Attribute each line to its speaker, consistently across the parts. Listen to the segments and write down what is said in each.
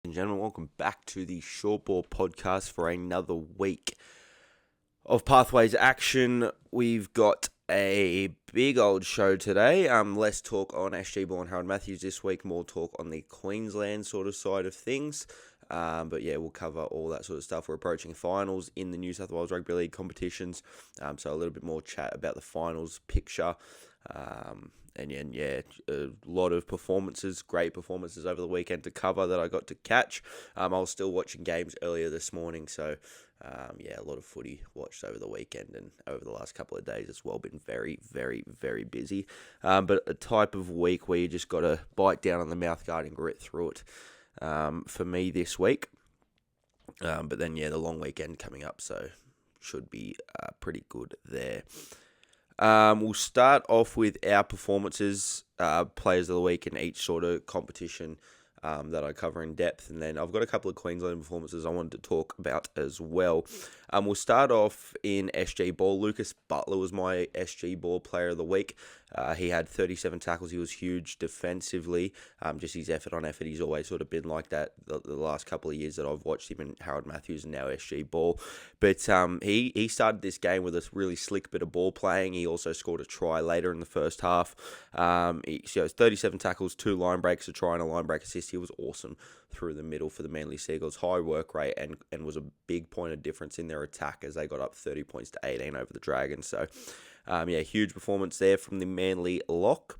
Speaker 1: and gentlemen, welcome back to the Short Ball Podcast for another week of Pathways action. We've got a big old show today. Less talk on SG Ball and Harold Matthews this week, more talk on the Queensland sort of side of things. But yeah, we'll cover all that sort of stuff. We're approaching finals in the New South Wales Rugby League competitions, so a little bit more chat about the finals picture. And yeah, a lot of performances, great performances over the weekend to cover that I got to catch. I was still watching games earlier this morning, so yeah, a lot of footy watched over the weekend and over the last couple of days as well. Been very, very, very busy. But a type of week where you just got to bite down on the mouthguard and grit through it for me this week. But then, yeah, the long weekend coming up, so should be pretty good there. We'll start off with our performances, players of the week in each sort of competition that I cover in depth. And then I've got a couple of Queensland performances I wanted to talk about as well. We'll start off in SG Ball. Lucas Butler was my SG Ball player of the week. He had 37 tackles. He was huge defensively. Just his effort on effort. He's always sort of been like that the last couple of years that I've watched him, and Harold Matthews and now SG Ball. But he started this game with a really slick bit of ball playing. He also scored a try later in the first half. He shows 37 tackles, 2 line breaks, a try and a line break assist. He was awesome through the middle for the Manly Seagulls. High work rate and was a big point of difference in their attack as they got up 30 points to 18 over the Dragons. So, yeah, huge performance there from the Manly lock.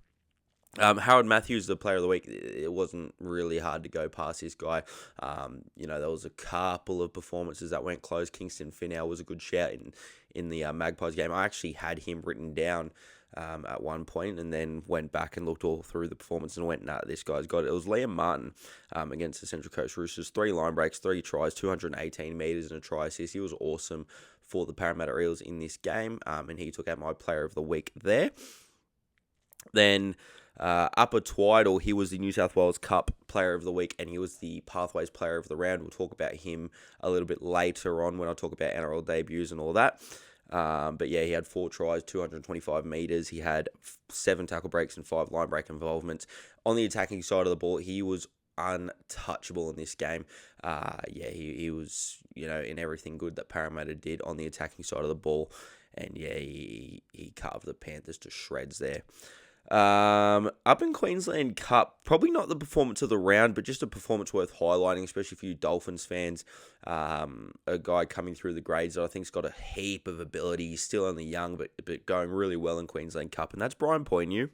Speaker 1: Harold Matthews, the player of the week. It wasn't really hard to go past this guy. There was a couple of performances that went close. Kingston Finau was a good shout in the Magpies game. I actually had him written down at one point and then went back and looked all through the performance and went, nah, this guy's got it. It was Liam Martin against the Central Coast Roosters. 3 line breaks, 3 tries, 218 metres and a try assist. He was awesome for the Parramatta Eels in this game, and he took out my player of the week there. Then Upper Twiddle, he was the New South Wales Cup player of the week, and he was the Pathways player of the round. We'll talk about him a little bit later on when I talk about NRL debuts and all that. But yeah, he had 4 tries, 225 metres. He had 7 tackle breaks and 5 line break involvements. On the attacking side of the ball, he was untouchable in this game. He was, in everything good that Parramatta did on the attacking side of the ball. And yeah, he carved the Panthers to shreds there. Up in Queensland Cup, probably not the performance of the round, but just a performance worth highlighting, especially for you Dolphins fans. A guy coming through the grades that I think's got a heap of ability. He's still only young, but going really well in Queensland Cup, and that's Brian Poineau.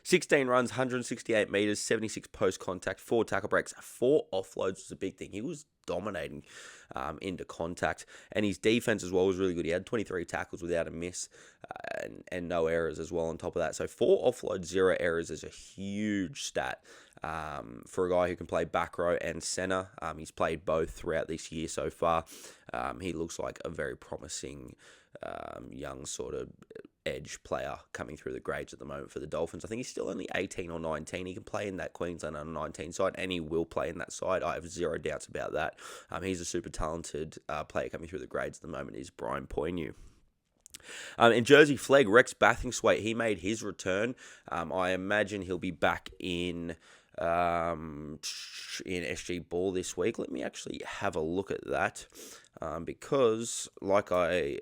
Speaker 1: 16 runs, 168 metres, 76 post-contact, 4 tackle breaks, 4 offloads was a big thing. He was dominating into contact, and his defence as well was really good. He had 23 tackles without a miss and no errors as well on top of that. So 4 offloads, 0 errors is a huge stat for a guy who can play back row and centre. He's played both throughout this year so far. He looks like a very promising young sort of edge player coming through the grades at the moment for the Dolphins. I think he's still only 18 or 19. He can play in that Queensland under 19 side, and he will play in that side. I have zero doubts about that. He's a super talented player coming through the grades at the moment. Is Brian Poineau. In Jersey Flegg, Rex Bathingthwaite, he made his return. I imagine he'll be back in SG Ball this week. Let me actually have a look at that. Because, like I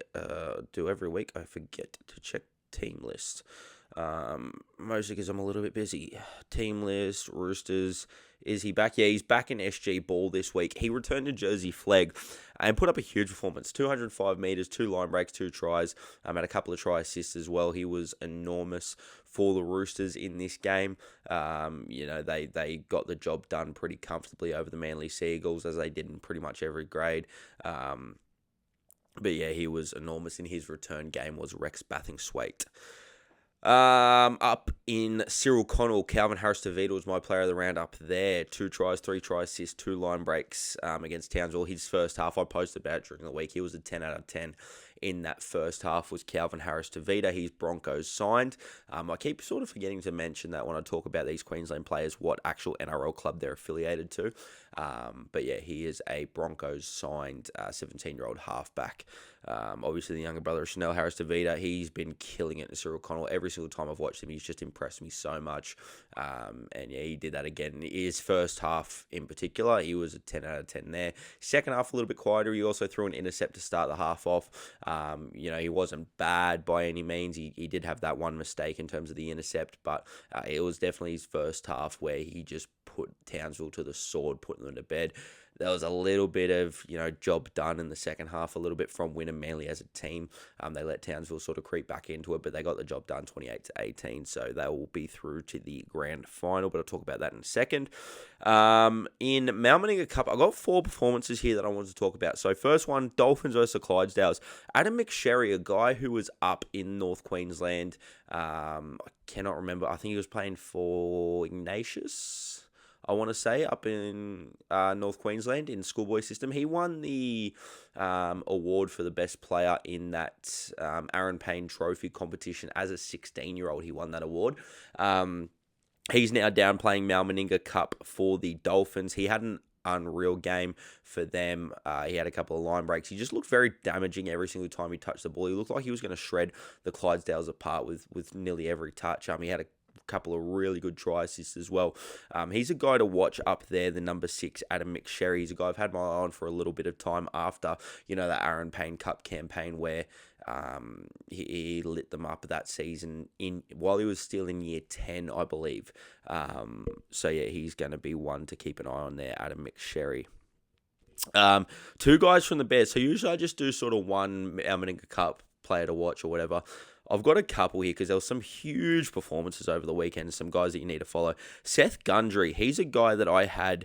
Speaker 1: do every week, I forget to check team list. Mostly because I'm a little bit busy. Team list, Roosters. Is he back? Yeah, he's back in SG Ball this week. He returned to Jersey Flegg and put up a huge performance. 205 metres, 2 line breaks, 2 tries. Had a couple of try assists as well. He was enormous for the Roosters in this game. They got the job done pretty comfortably over the Manly Seagulls, as they did in pretty much every grade. But yeah, he was enormous in his return game, was Rex Bathingthwaite. Up in Cyril Connell, Calvin Harris-Tavita was my player of the round up there. 2 tries, 3 try assists, 2 line breaks against Townsville. His first half, I posted about it during the week. He was a 10 out of 10 in that first half, was Calvin Harris-Tavita. He's Broncos signed. I keep sort of forgetting to mention that when I talk about these Queensland players, what actual NRL club they're affiliated to. But yeah, he is a Broncos signed 17-year-old halfback. Obviously, the younger brother of Chanel Harris-Tavita, he's been killing it in Cyril Connell. Every single time I've watched him, he's just impressed me so much. And yeah, he did that again. His first half in particular, he was a 10 out of 10 there. Second half, a little bit quieter. He also threw an intercept to start the half off. He wasn't bad by any means. He did have that one mistake in terms of the intercept, but it was definitely his first half where he just put Townsville to the sword, putting them to bed. There was a little bit of, job done in the second half, a little bit from Wynnum Manly as a team. They let Townsville sort of creep back into it, but they got the job done 28-18, so they will be through to the grand final, but I'll talk about that in a second. In Mount Meninga Cup, I've got 4 performances here that I wanted to talk about. So first one, Dolphins versus Clydesdales. Adam McSherry, a guy who was up in North Queensland, I cannot remember, I think he was playing for Ignatius, I want to say, up in North Queensland in schoolboy system. He won the award for the best player in that Aaron Payne Trophy competition as a 16-year-old. He won that award. He's now down playing Mount Meninga Cup for the Dolphins. He had an unreal game for them. He had a couple of line breaks. He just looked very damaging every single time he touched the ball. He looked like he was going to shred the Clydesdales apart with nearly every touch. He had a couple of really good try assists as well. He's a guy to watch up there, the number 6, Adam McSherry. He's a guy I've had my eye on for a little bit of time after, that Aaron Payne Cup campaign where he lit them up that season while he was still in year 10, I believe. So yeah, he's going to be one to keep an eye on there, Adam McSherry. 2 guys from the Bears. So usually I just do sort of one Meninga Cup player to watch or whatever. I've got a couple here because there was some huge performances over the weekend, some guys that you need to follow. Seth Gundry, he's a guy that I had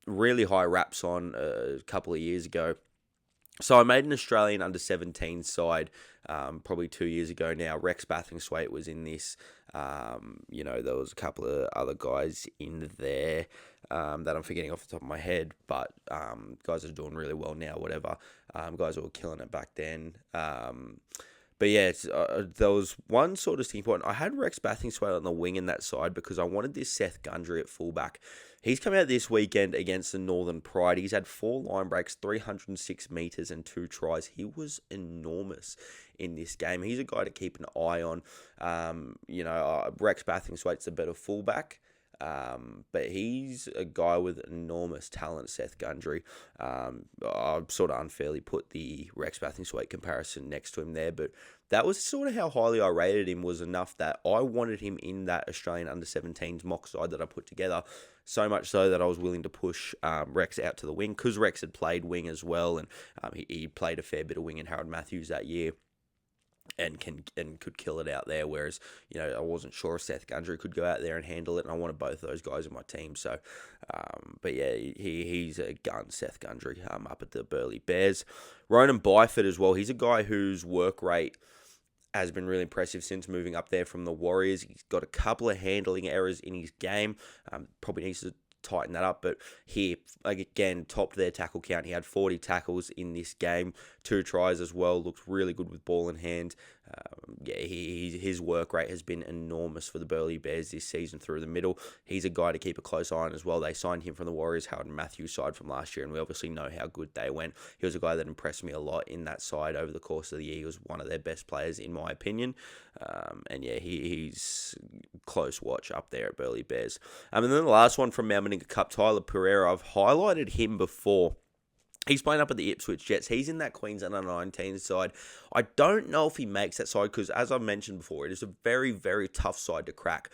Speaker 1: really high raps on a couple of years ago. So I made an Australian under-17 side probably 2 years ago now. Rex Bathingthwaite was in this. There was a couple of other guys in there that I'm forgetting off the top of my head, but guys that are doing really well now, whatever. Guys that were killing it back then. But yeah, there was one sort of sticking point. I had Rex Bathingthwaite on the wing in that side because I wanted this Seth Gundry at fullback. He's come out this weekend against the Northern Pride. He's had 4 line breaks, 306 metres and 2 tries. He was enormous in this game. He's a guy to keep an eye on. Rex Bathingthwaite's a better fullback. But he's a guy with enormous talent, Seth Gundry. I've sort of unfairly put the Rex Bathingthwaite comparison next to him there, but that was sort of how highly I rated him, was enough that I wanted him in that Australian under-17s mock side that I put together, so much so that I was willing to push Rex out to the wing, because Rex had played wing as well, and he played a fair bit of wing in Harold Matthews that year. And could kill it out there, whereas I wasn't sure if Seth Gundry could go out there and handle it, and I wanted both those guys in my team. So, but yeah, he's a gun, Seth Gundry, up at the Burleigh Bears. Ronan Byford as well. He's a guy whose work rate has been really impressive since moving up there from the Warriors. He's got a couple of handling errors in his game. Probably needs to tighten that up, but he again topped their tackle count. He had 40 tackles in this game, 2 tries as well. Looked really good with ball in hand. His work rate has been enormous for the Burleigh Bears this season through the middle. He's a guy to keep a close eye on as well. They signed him from the Warriors, Harold Matthews side from last year, and we obviously know how good they went. He was a guy that impressed me a lot in that side over the course of the year. He was one of their best players in my opinion. He's close watch up there at Burleigh Bears. And then the last one from Mount Meninga Cup, Tyler Pereira. I've highlighted him before. He's playing up at the Ipswich Jets. He's in that Queensland under-19 side. I don't know if he makes that side because, as I mentioned before, it is a very, very tough side to crack.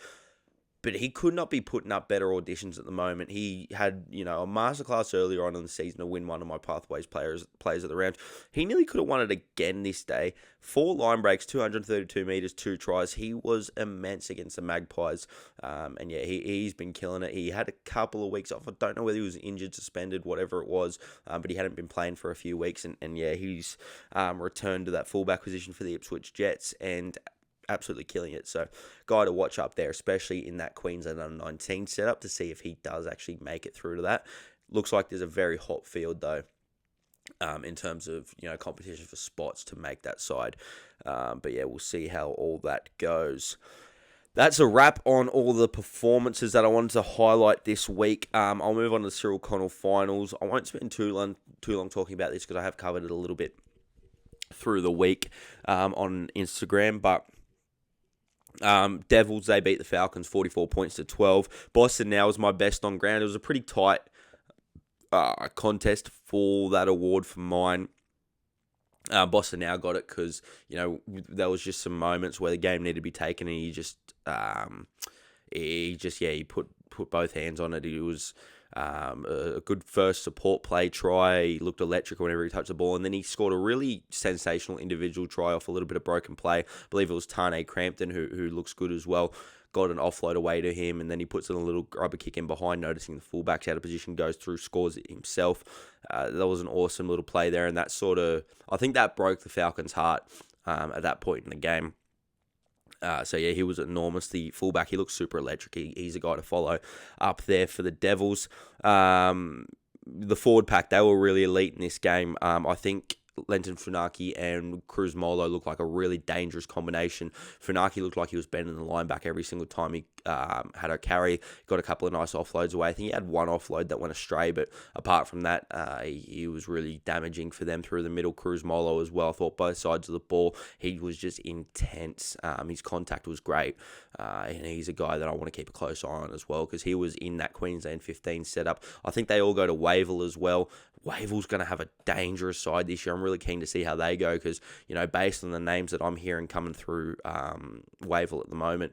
Speaker 1: But he could not be putting up better auditions at the moment. He had, a masterclass earlier on in the season to win one of my Pathways players of the round. He nearly could have won it again this day. 4 line breaks, 232 metres, 2 tries. He was immense against the Magpies. He's been killing it. He had a couple of weeks off. I don't know whether he was injured, suspended, whatever it was. But he hadn't been playing for a few weeks. He's returned to that fullback position for the Ipswich Jets and absolutely killing it. So, guy to watch up there, especially in that Queensland under-19 setup, to see if he does actually make it through to that. Looks like there's a very hot field though, in terms of competition for spots to make that side. We'll see how all that goes. That's a wrap on all the performances that I wanted to highlight this week. I'll move on to the Cyril Connell finals. I won't spend too long talking about this because I have covered it a little bit through the week on Instagram, but Devils, they beat the Falcons 44 points to 12. Boston now was my best on ground. It was a pretty tight contest for that award for mine. Boston now got it because, there was just some moments where the game needed to be taken and he put both hands on it. It was a good first support play try. He looked electric whenever he touched the ball, and then he scored a really sensational individual try off a little bit of broken play. I believe it was Tane Crampton who looks good as well. Got an offload away to him, and then he puts in a little rubber kick in behind, noticing the fullback's out of position, goes through, scores it himself. That was an awesome little play there, and I think that broke the Falcons' heart at that point in the game. He was enormous. The fullback, he looks super electric. He's a guy to follow up there for the Devils. The forward pack, they were really elite in this game. I think Lenton Funaki and Cruz Molo looked like a really dangerous combination. Funaki looked like he was bending the line back every single time he had a carry. Got a couple of nice offloads away. I think he had one offload that went astray, but apart from that, he was really damaging for them through the middle. Cruz Molo as well. I thought both sides of the ball, he was just intense. His contact was great, and he's a guy that I want to keep a close eye on as well because he was in that Queensland 15 setup. I think they all go to Wavell as well. Wavell's going to have a dangerous side this year. I'm really keen to see how they go because, based on the names that I'm hearing coming through Wavell at the moment,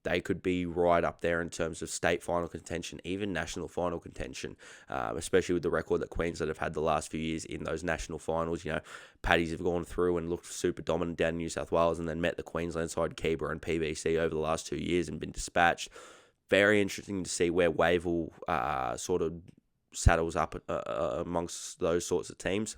Speaker 1: they could be right up there in terms of state final contention, even national final contention, especially with the record that Queensland have had the last few years in those national finals. Paddies have gone through and looked super dominant down in New South Wales and then met the Queensland side, Keebler and PBC, over the last 2 years and been dispatched. Very interesting to see where Wavell sort of saddles up amongst those sorts of teams.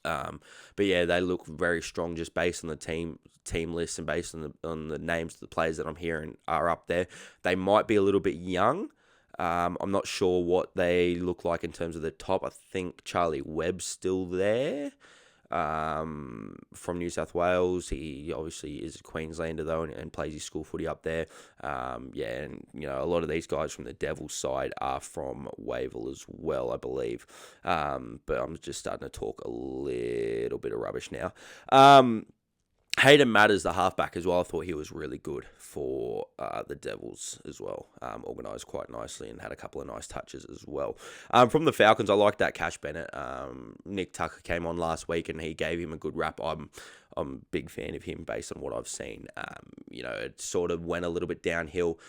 Speaker 1: They look very strong just based on the team list and based on the names of the players that I'm hearing are up there. They might be a little bit young. I'm not sure what they look like in terms of the top. I think Charlie Webb's still there. From New South Wales. He obviously is a Queenslander though and plays his school footy up there. A lot of these guys from the Devils side are from Wavell as well, I believe. But I'm just starting to talk a little bit of rubbish now. Hayden Matters, the halfback as well, I thought he was really good for the Devils as well. Organised quite nicely and had a couple of nice touches as well. From the Falcons, I like that Cash Bennett. Nick Tucker came on last week and he gave him a good rap. I'm a big fan of him based on what I've seen. It sort of went a little bit downhill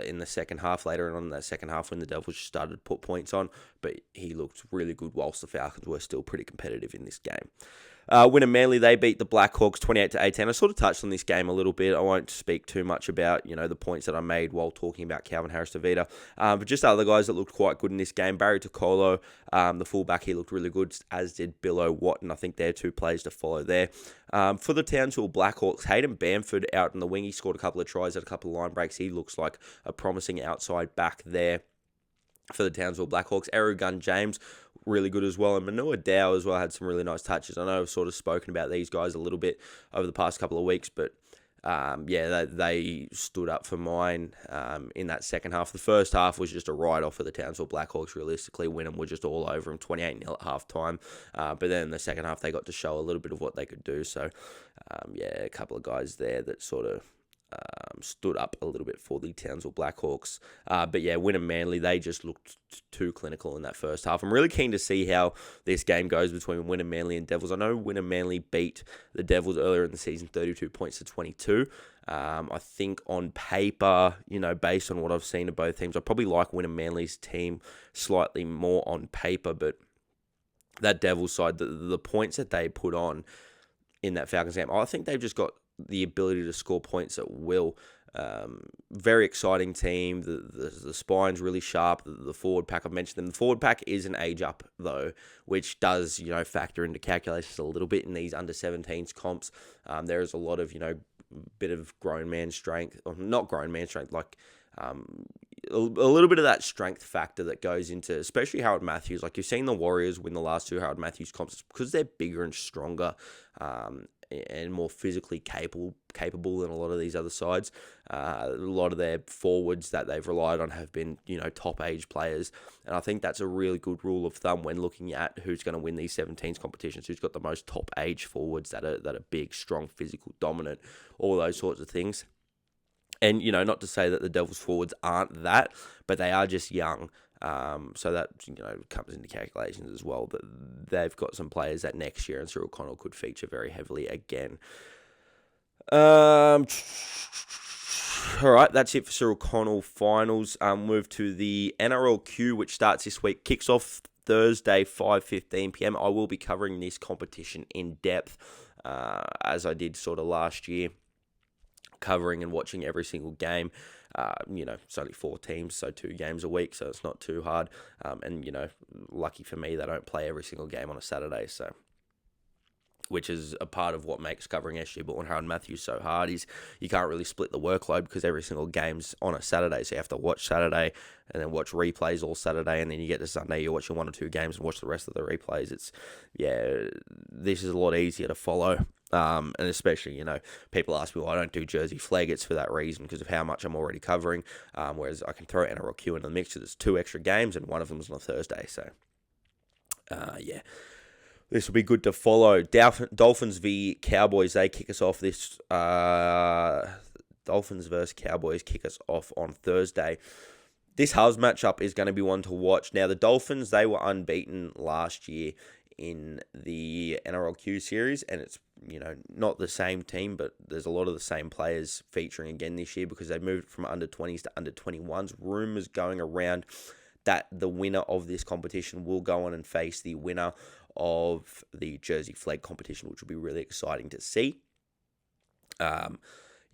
Speaker 1: in the second half, later on in that second half when the Devils started to put points on, but he looked really good whilst the Falcons were still pretty competitive in this game. Winner Manly, they beat the Blackhawks 28-18. I sort of touched on this game a little bit. I won't speak too much about, the points that I made while talking about Calvin Harris-Tavita. But just other guys that looked quite good in this game. Barry Tokolo, the fullback, he looked really good, as did Billo Watton. I think they're two players to follow there. For the Townsville Blackhawks, Hayden Bamford out in the wing. He scored a couple of tries, had a couple of line breaks. He looks like a promising outside back there for the Townsville Blackhawks. Erugun James, really good as well. And Manoa Dow as well had some really nice touches. I know I've sort of spoken about these guys a little bit over the past couple of weeks, but they stood up for mine in that second half. The first half was just a write-off for the Townsville Blackhawks, realistically. Wynnum were just all over them, 28-0 at halftime. But then in the second half, they got to show a little bit of what they could do. So, a couple of guys there that sort of stood up a little bit for the Townsville Blackhawks. Wynnum Manly, they just looked too clinical in that first half. I'm really keen to see how this game goes between Wynnum Manly and Devils. I know Wynnum Manly beat the Devils earlier in the season, 32 points to 22. I think on paper, based on what I've seen of both teams, I probably like Wynnum Manly's team slightly more on paper, but that Devils side, the points that they put on in that Falcons game, I think they've just got the ability to score points at will. Very exciting team. The spine's really sharp. The forward pack, I've mentioned them. The forward pack is an age up, though, which does, factor into calculations a little bit in these under-17s comps. There is a lot of, bit of grown man strength, or not grown man strength, like a little bit of that strength factor that goes into, especially Harold Matthews. Like, you've seen the Warriors win the last two Harold Matthews comps because they're bigger and stronger, and more physically capable than a lot of these other sides. A lot of their forwards that they've relied on have been, top age players. And I think that's a really good rule of thumb when looking at who's going to win these 17s competitions, who's got the most top age forwards that are big, strong, physical, dominant, all those sorts of things. And, not to say that the Devils forwards aren't that, but they are just young. So that, comes into calculations as well. But they've got some players that next year, and Cyril Connell could feature very heavily again. All right, that's it for Cyril Connell finals. Move to the NRLQ, which starts this week. Kicks off Thursday, 5:15 p.m. I will be covering this competition in depth, as I did sort of last year, covering and watching every single game. It's only 4 teams, so 2 games a week, so it's not too hard. And lucky for me, they don't play every single game on a Saturday, so which is a part of what makes covering SG Ball and Harold Matthews so hard, is you can't really split the workload because every single game's on a Saturday, so you have to watch Saturday and then watch replays all Saturday, and then you get to Sunday, you're watching 1 or 2 games and watch the rest of the replays. This is a lot easier to follow. And especially, people ask me why I don't do Jersey Flag. It's for that reason, because of how much I'm already covering. Whereas I can throw NRLQ in the mix, so there's 2 extra games, and one of them's on a Thursday. So, this will be good to follow. Dolphins v Cowboys, they kick us off this. Dolphins versus Cowboys kick us off on Thursday. This halves matchup is going to be one to watch. Now, the Dolphins, they were unbeaten last year in the NRLQ series, and it's not the same team, but there's a lot of the same players featuring again this year because they moved from under 20s to under 21s. Rumours going around that the winner of this competition will go on and face the winner of the Jersey Flag competition, which will be really exciting to see. And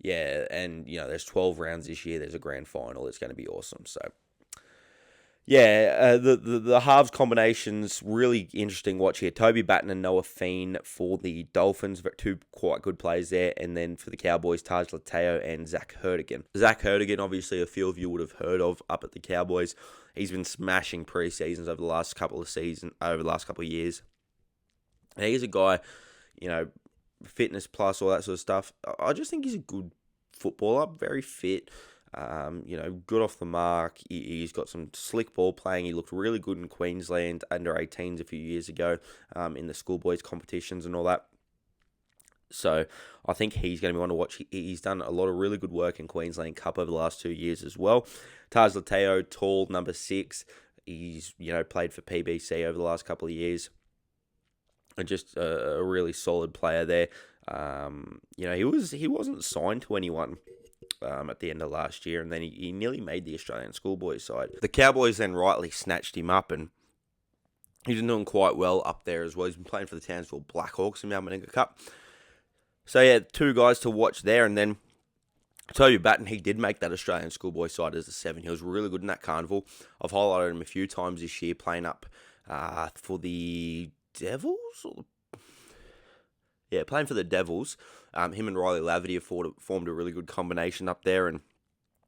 Speaker 1: there's 12 rounds this year. There's a grand final. It's going to be awesome. So the halves combinations, really interesting watch here. Toby Batten and Noah Fien for the Dolphins, 2 quite good players there. And then for the Cowboys, Taj Lateo and Zach Herdigan. Zach Herdigan, obviously a few of you would have heard of up at the Cowboys. He's been smashing pre-seasons over the last couple of years. And he's a guy, fitness plus, all that sort of stuff. I just think he's a good footballer, very fit. Good off the mark. He's got some slick ball playing. He looked really good in Queensland under 18s a few years ago, in the schoolboys competitions and all that. So I think he's going to be one to watch. He's done a lot of really good work in Queensland Cup over the last 2 years as well. Taj Lateo, tall, number 6. He's, played for PBC over the last couple of years. And just a really solid player there. He wasn't signed to anyone at the end of last year, and then he nearly made the Australian schoolboys side. The Cowboys then rightly snatched him up, and he's been doing quite well up there as well. He's been playing for the Townsville Blackhawks in the Meninga Cup. So 2 guys to watch there, and then Toby Batten, he did make that Australian schoolboy side as a 7. He was really good in that carnival. I've highlighted him a few times this year, playing up for the Devils? Playing for the Devils. Him and Riley Laverty have formed a really good combination up there. And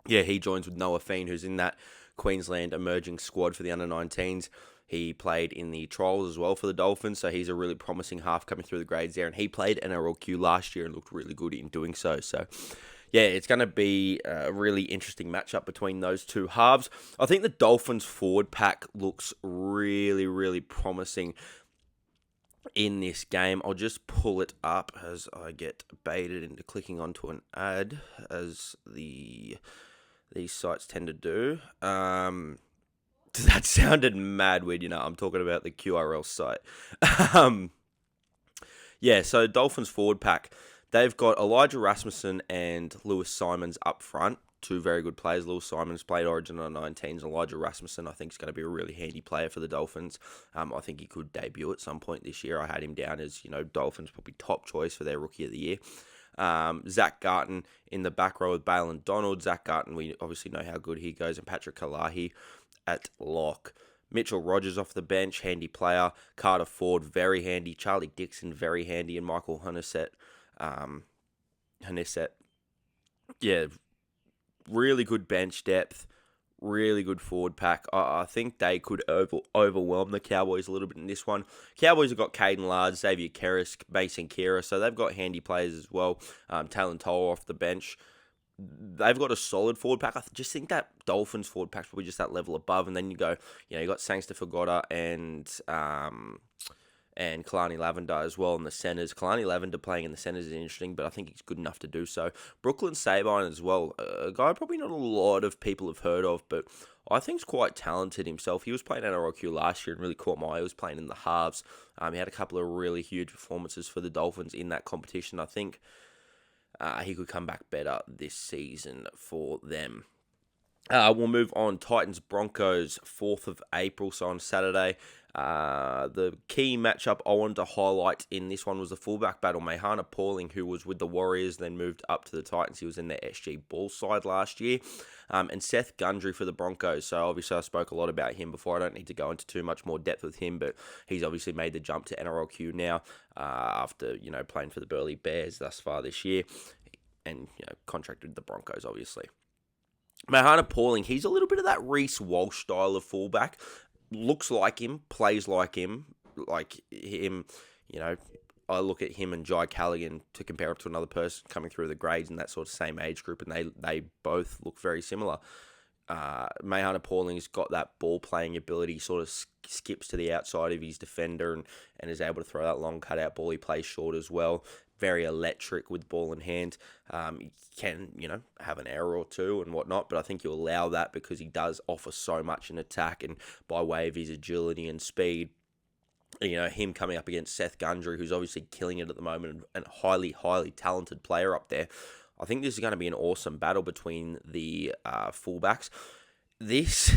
Speaker 1: he joins with Noah Fien, who's in that Queensland emerging squad for the under-19s. He played in the trials as well for the Dolphins, so he's a really promising half coming through the grades there. And he played NRLQ last year and looked really good in doing so. So, it's going to be a really interesting matchup between those 2 halves. I think the Dolphins forward pack looks really, really promising in this game. I'll just pull it up as I get baited into clicking onto an ad, as these sites tend to do. That sounded mad weird, I'm talking about the QRL site. So Dolphins forward pack. They've got Elijah Rasmussen and Lewis Simons up front. 2 very good players. Lewis Simons played Origin on 19s. Elijah Rasmussen, I think, is going to be a really handy player for the Dolphins. I think he could debut at some point this year. I had him down as, Dolphins probably top choice for their Rookie of the Year. Zach Garton in the back row with Balin Donald. Zach Garton, we obviously know how good he goes. And Patrick Kalahi at lock. Mitchell Rogers off the bench, handy player. Carter Ford, very handy. Charlie Dixon, very handy. And Michael Honeset. Really good bench depth, really good forward pack. I think they could overwhelm the Cowboys a little bit in this one. Cowboys have got Caden Lard, Xavier Kerris, Mason Kira, so they've got handy players as well. Talon Toll off the bench. They've got a solid forward pack. I just think that Dolphins forward pack's probably just that level above. And then you go, you got Sangster Fagoda and Kalani Lavender as well in the centres. Kalani Lavender playing in the centres is interesting, but I think he's good enough to do so. Brooklyn Sabine as well, a guy probably not a lot of people have heard of, but I think he's quite talented himself. He was playing NRLQ last year and really caught my eye. He was playing in the halves. He had a couple of really huge performances for the Dolphins in that competition. I think he could come back better this season for them. We'll move on. Titans Broncos, 4th of April, so on Saturday. The key matchup I wanted to highlight in this one was the fullback battle. Mahana Pauling, who was with the Warriors, then moved up to the Titans. He was in their SG Ball side last year. And Seth Gundry for the Broncos. So obviously I spoke a lot about him before. I don't need to go into too much more depth with him, but he's obviously made the jump to NRLQ now after, playing for the Burleigh Bears thus far this year. And, contracted with the Broncos, obviously. Mahana Pauling, he's a little bit of that Reece Walsh style of fullback. Looks like him, plays like him. I look at him and Jai Callaghan to compare him to another person coming through the grades in that sort of same age group, and they both look very similar. Mahana Pauling's got that ball-playing ability, sort of skips to the outside of his defender and is able to throw that long cutout ball. He plays short as well. Very electric with ball in hand. He can, have an error or two and whatnot, but I think you allow that because he does offer so much in attack, and by way of his agility and speed, him coming up against Seth Gundry, who's obviously killing it at the moment and highly, highly talented player up there. I think this is going to be an awesome battle between the fullbacks. This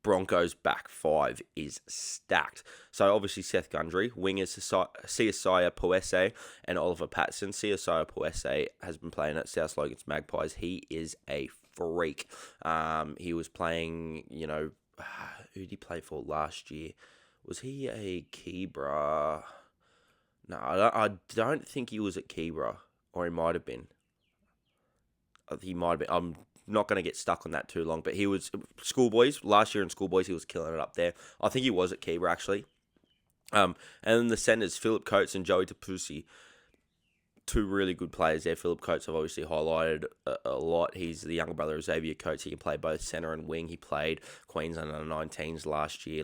Speaker 1: Broncos back five is stacked. So obviously Seth Gundry, wingers Siasiah Poese and Oliver Patson. Siasiah Poese has been playing at South Slogans Magpies. He is a freak. He was playing, who did he play for last year? Was he a Keebra? No, I don't think he was at Keebra, or he might have been. He might have been. I'm not going to get stuck on that too long, but he was schoolboys. Last year in schoolboys, he was killing it up there. I think he was at Keebra, actually. And then the centers, Philip Coates and Joey Tapusi. Two really good players there. Philip Coates I've obviously highlighted a lot. He's the younger brother of Xavier Coates. He can play both centre and wing. He played Queensland under 19s last year.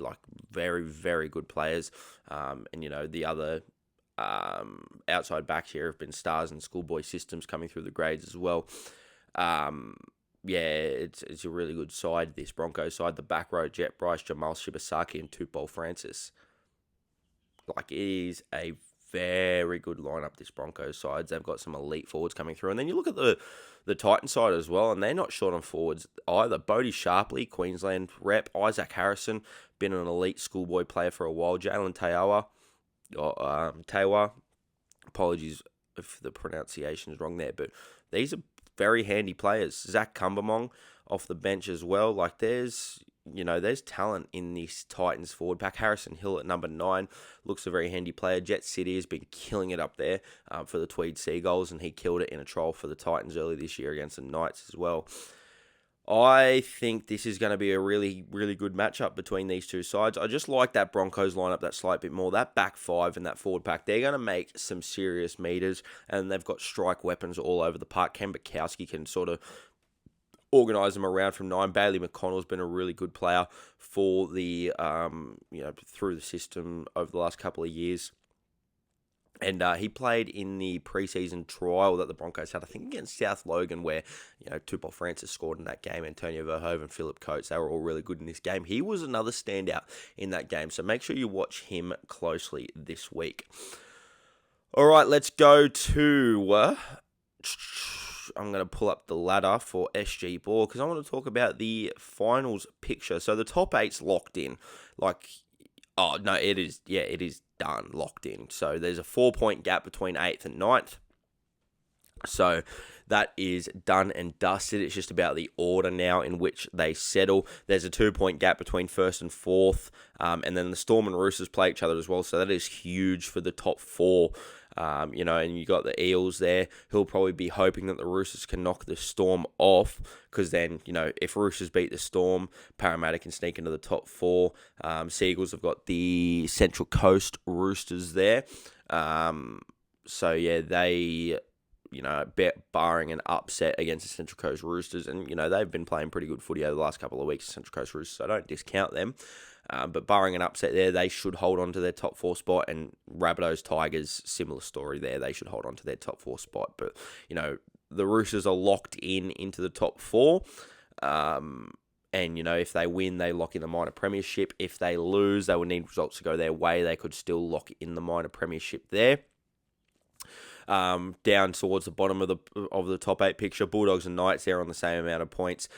Speaker 1: Very, very good players. And, the other outside backs here have been stars in schoolboy systems coming through the grades as well. It's a really good side, this Broncos side. The back row, Jet Bryce, Jamal Shibasaki, and Tupol Francis. It is a very good lineup, this Broncos side. They've got some elite forwards coming through. And then you look at the Titan side as well, and they're not short on forwards either. Bodie Sharpley, Queensland rep. Isaac Harrison, been an elite schoolboy player for a while. Jalen Tewa, apologies if the pronunciation is wrong there, but these are very handy players. Zach Cumbermong off the bench as well. There's talent in this Titans forward pack. Harrison Hill at number 9 looks a very handy player. Jet City has been killing it up there for the Tweed Seagulls, and he killed it in a trial for the Titans early this year against the Knights as well. I think this is going to be a really, really good matchup between these two sides. I just like that Broncos lineup that slight bit more. That back five and that forward pack, they're going to make some serious meters, and they've got strike weapons all over the park. Ken Bukowski can sort of organise them around from 9. Bailey McConnell's been a really good player for the, through the system over the last couple of years. And he played in the preseason trial that the Broncos had, I think, against South Logan, where, Tupol Francis scored in that game. Antonio Verhoeven, Philip Coates, they were all really good in this game. He was another standout in that game, so make sure you watch him closely this week. All right, let's go to... I'm going to pull up the ladder for SG Ball because I want to talk about the finals picture. So the top 8's locked in. It is done, locked in. So there's a 4-point gap between 8th and 9th. So that is done and dusted. It's just about the order now in which they settle. There's a 2-point gap between 1st and 4th. And then the Storm and Roosters play each other as well. So that is huge for the top 4. And you got the Eels there. He'll probably be hoping that the Roosters can knock the Storm off, because then, if Roosters beat the Storm, Parramatta can sneak into the top 4. Seagulls have got the Central Coast Roosters there. They, barring an upset against the Central Coast Roosters, and, they've been playing pretty good footy over the last couple of weeks, Central Coast Roosters, so I don't discount them. But barring an upset there, they should hold on to their top 4 spot, and Rabbitohs Tigers, similar story there. They should hold on to their top 4 spot. But, the Roosters are locked into the top 4. And, if they win, they lock in the minor premiership. If they lose, they will need results to go their way. They could still lock in the minor premiership there. Down towards the bottom of the top 8 picture, Bulldogs and Knights, they're on the same amount of points.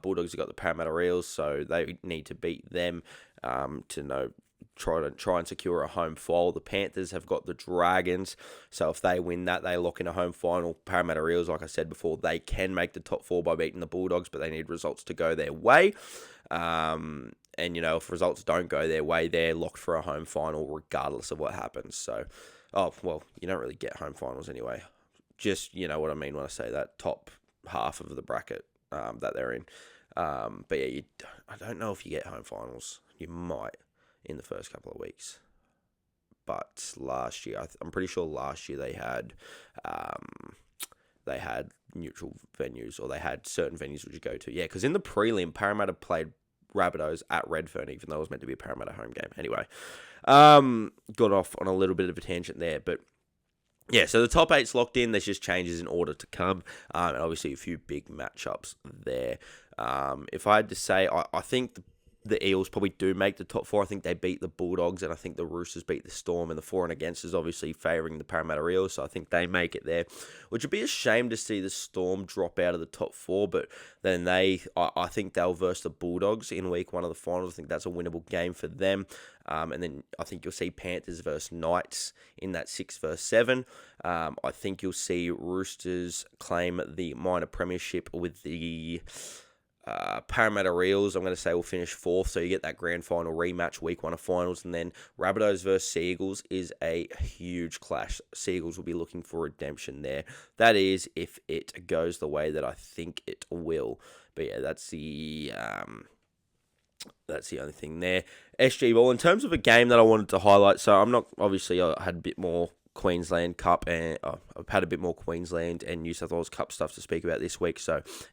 Speaker 1: Bulldogs have got the Parramatta Eels, so they need to beat them to try and secure a home final. The Panthers have got the Dragons, so if they win that, they lock in a home final. Parramatta Eels, like I said before, they can make the top 4 by beating the Bulldogs, but they need results to go their way. If results don't go their way, they're locked for a home final regardless of what happens. So, you don't really get home finals anyway. Just, what I mean when I say that, top half of the bracket that they're in. I don't know if you get home finals. You might in the first couple of weeks. But last year, I'm pretty sure last year they had neutral venues, or they had certain venues which you go to. Yeah, because in the prelim, Parramatta played Rabbitohs at Redfern, even though it was meant to be a Parramatta home game. Anyway, got off on a little bit of a tangent there, but yeah, so the top 8's locked in. There's just changes in order to come, and obviously a few big matchups there. If I had to say, I think the Eels probably do make the top 4. I think they beat the Bulldogs, and I think the Roosters beat the Storm, and the for and against is obviously favouring the Parramatta Eels, so I think they make it there, which would be a shame to see the Storm drop out of the top 4, but then I think they'll verse the Bulldogs in week 1 of the finals. I think that's a winnable game for them, and then I think you'll see Panthers versus Knights in that 6 versus 7. I think you'll see Roosters claim the minor premiership with the Parramatta Eels, I'm going to say, will finish 4th, so you get that grand final rematch week 1 of finals, and then Rabbitohs versus Seagulls is a huge clash. Seagulls will be looking for redemption there. That is, if it goes the way that I think it will. But yeah, that's the only thing there. SG Ball, in terms of a game that I wanted to highlight, so I'm not, obviously I had a bit more Queensland Cup, and I've had a bit more Queensland and New South Wales Cup stuff to speak about this week,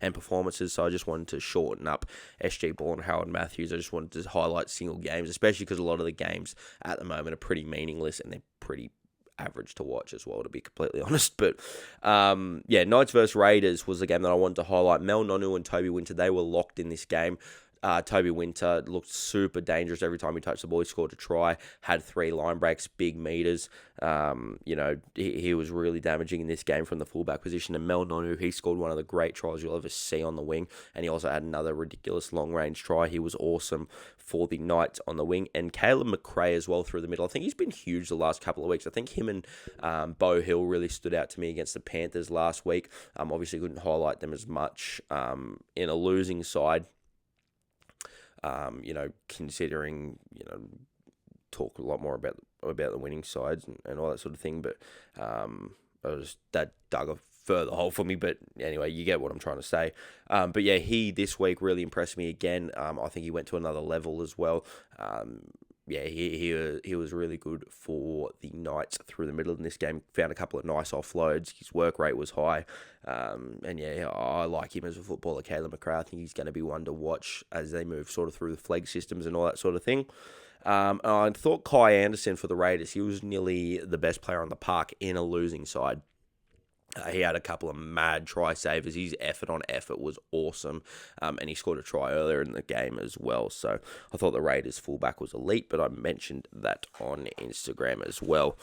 Speaker 1: and performances, so I just wanted to shorten up SG Ball and Harold Matthews. I just wanted to highlight single games, especially because a lot of the games at the moment are pretty meaningless, and they're pretty average to watch as well, to be completely honest. But Knights versus Raiders was the game that I wanted to highlight. Mel Nonu and Toby Winter, they were locked in this game. Toby Winter looked super dangerous every time he touched the ball. He scored a try, had 3 line breaks, big meters. He was really damaging in this game from the fullback position. And Mel Nonu, he scored one of the great tries you'll ever see on the wing. And he also had another ridiculous long-range try. He was awesome for the Knights on the wing. And Caleb McRae as well through the middle. I think he's been huge the last couple of weeks. I think him and Beau Hill really stood out to me against the Panthers last week. Obviously couldn't highlight them as much in a losing side. Considering, talk a lot more about the winning sides and all that sort of thing, but that dug a further hole for me, but anyway, you get what I'm trying to say. But yeah, he this week really impressed me again. I think he went to another level as well. He was really good for the Knights through the middle in this game. Found a couple of nice offloads. His work rate was high. I like him as a footballer, Caleb McRae. I think he's going to be one to watch as they move sort of through the flag systems and all that sort of thing. I thought Kai Anderson for the Raiders, he was nearly the best player on the park in a losing side. He had a couple of mad try savers. His effort on effort was awesome, and he scored a try earlier in the game as well. So I thought the Raiders fullback was elite, but I mentioned that on Instagram as well.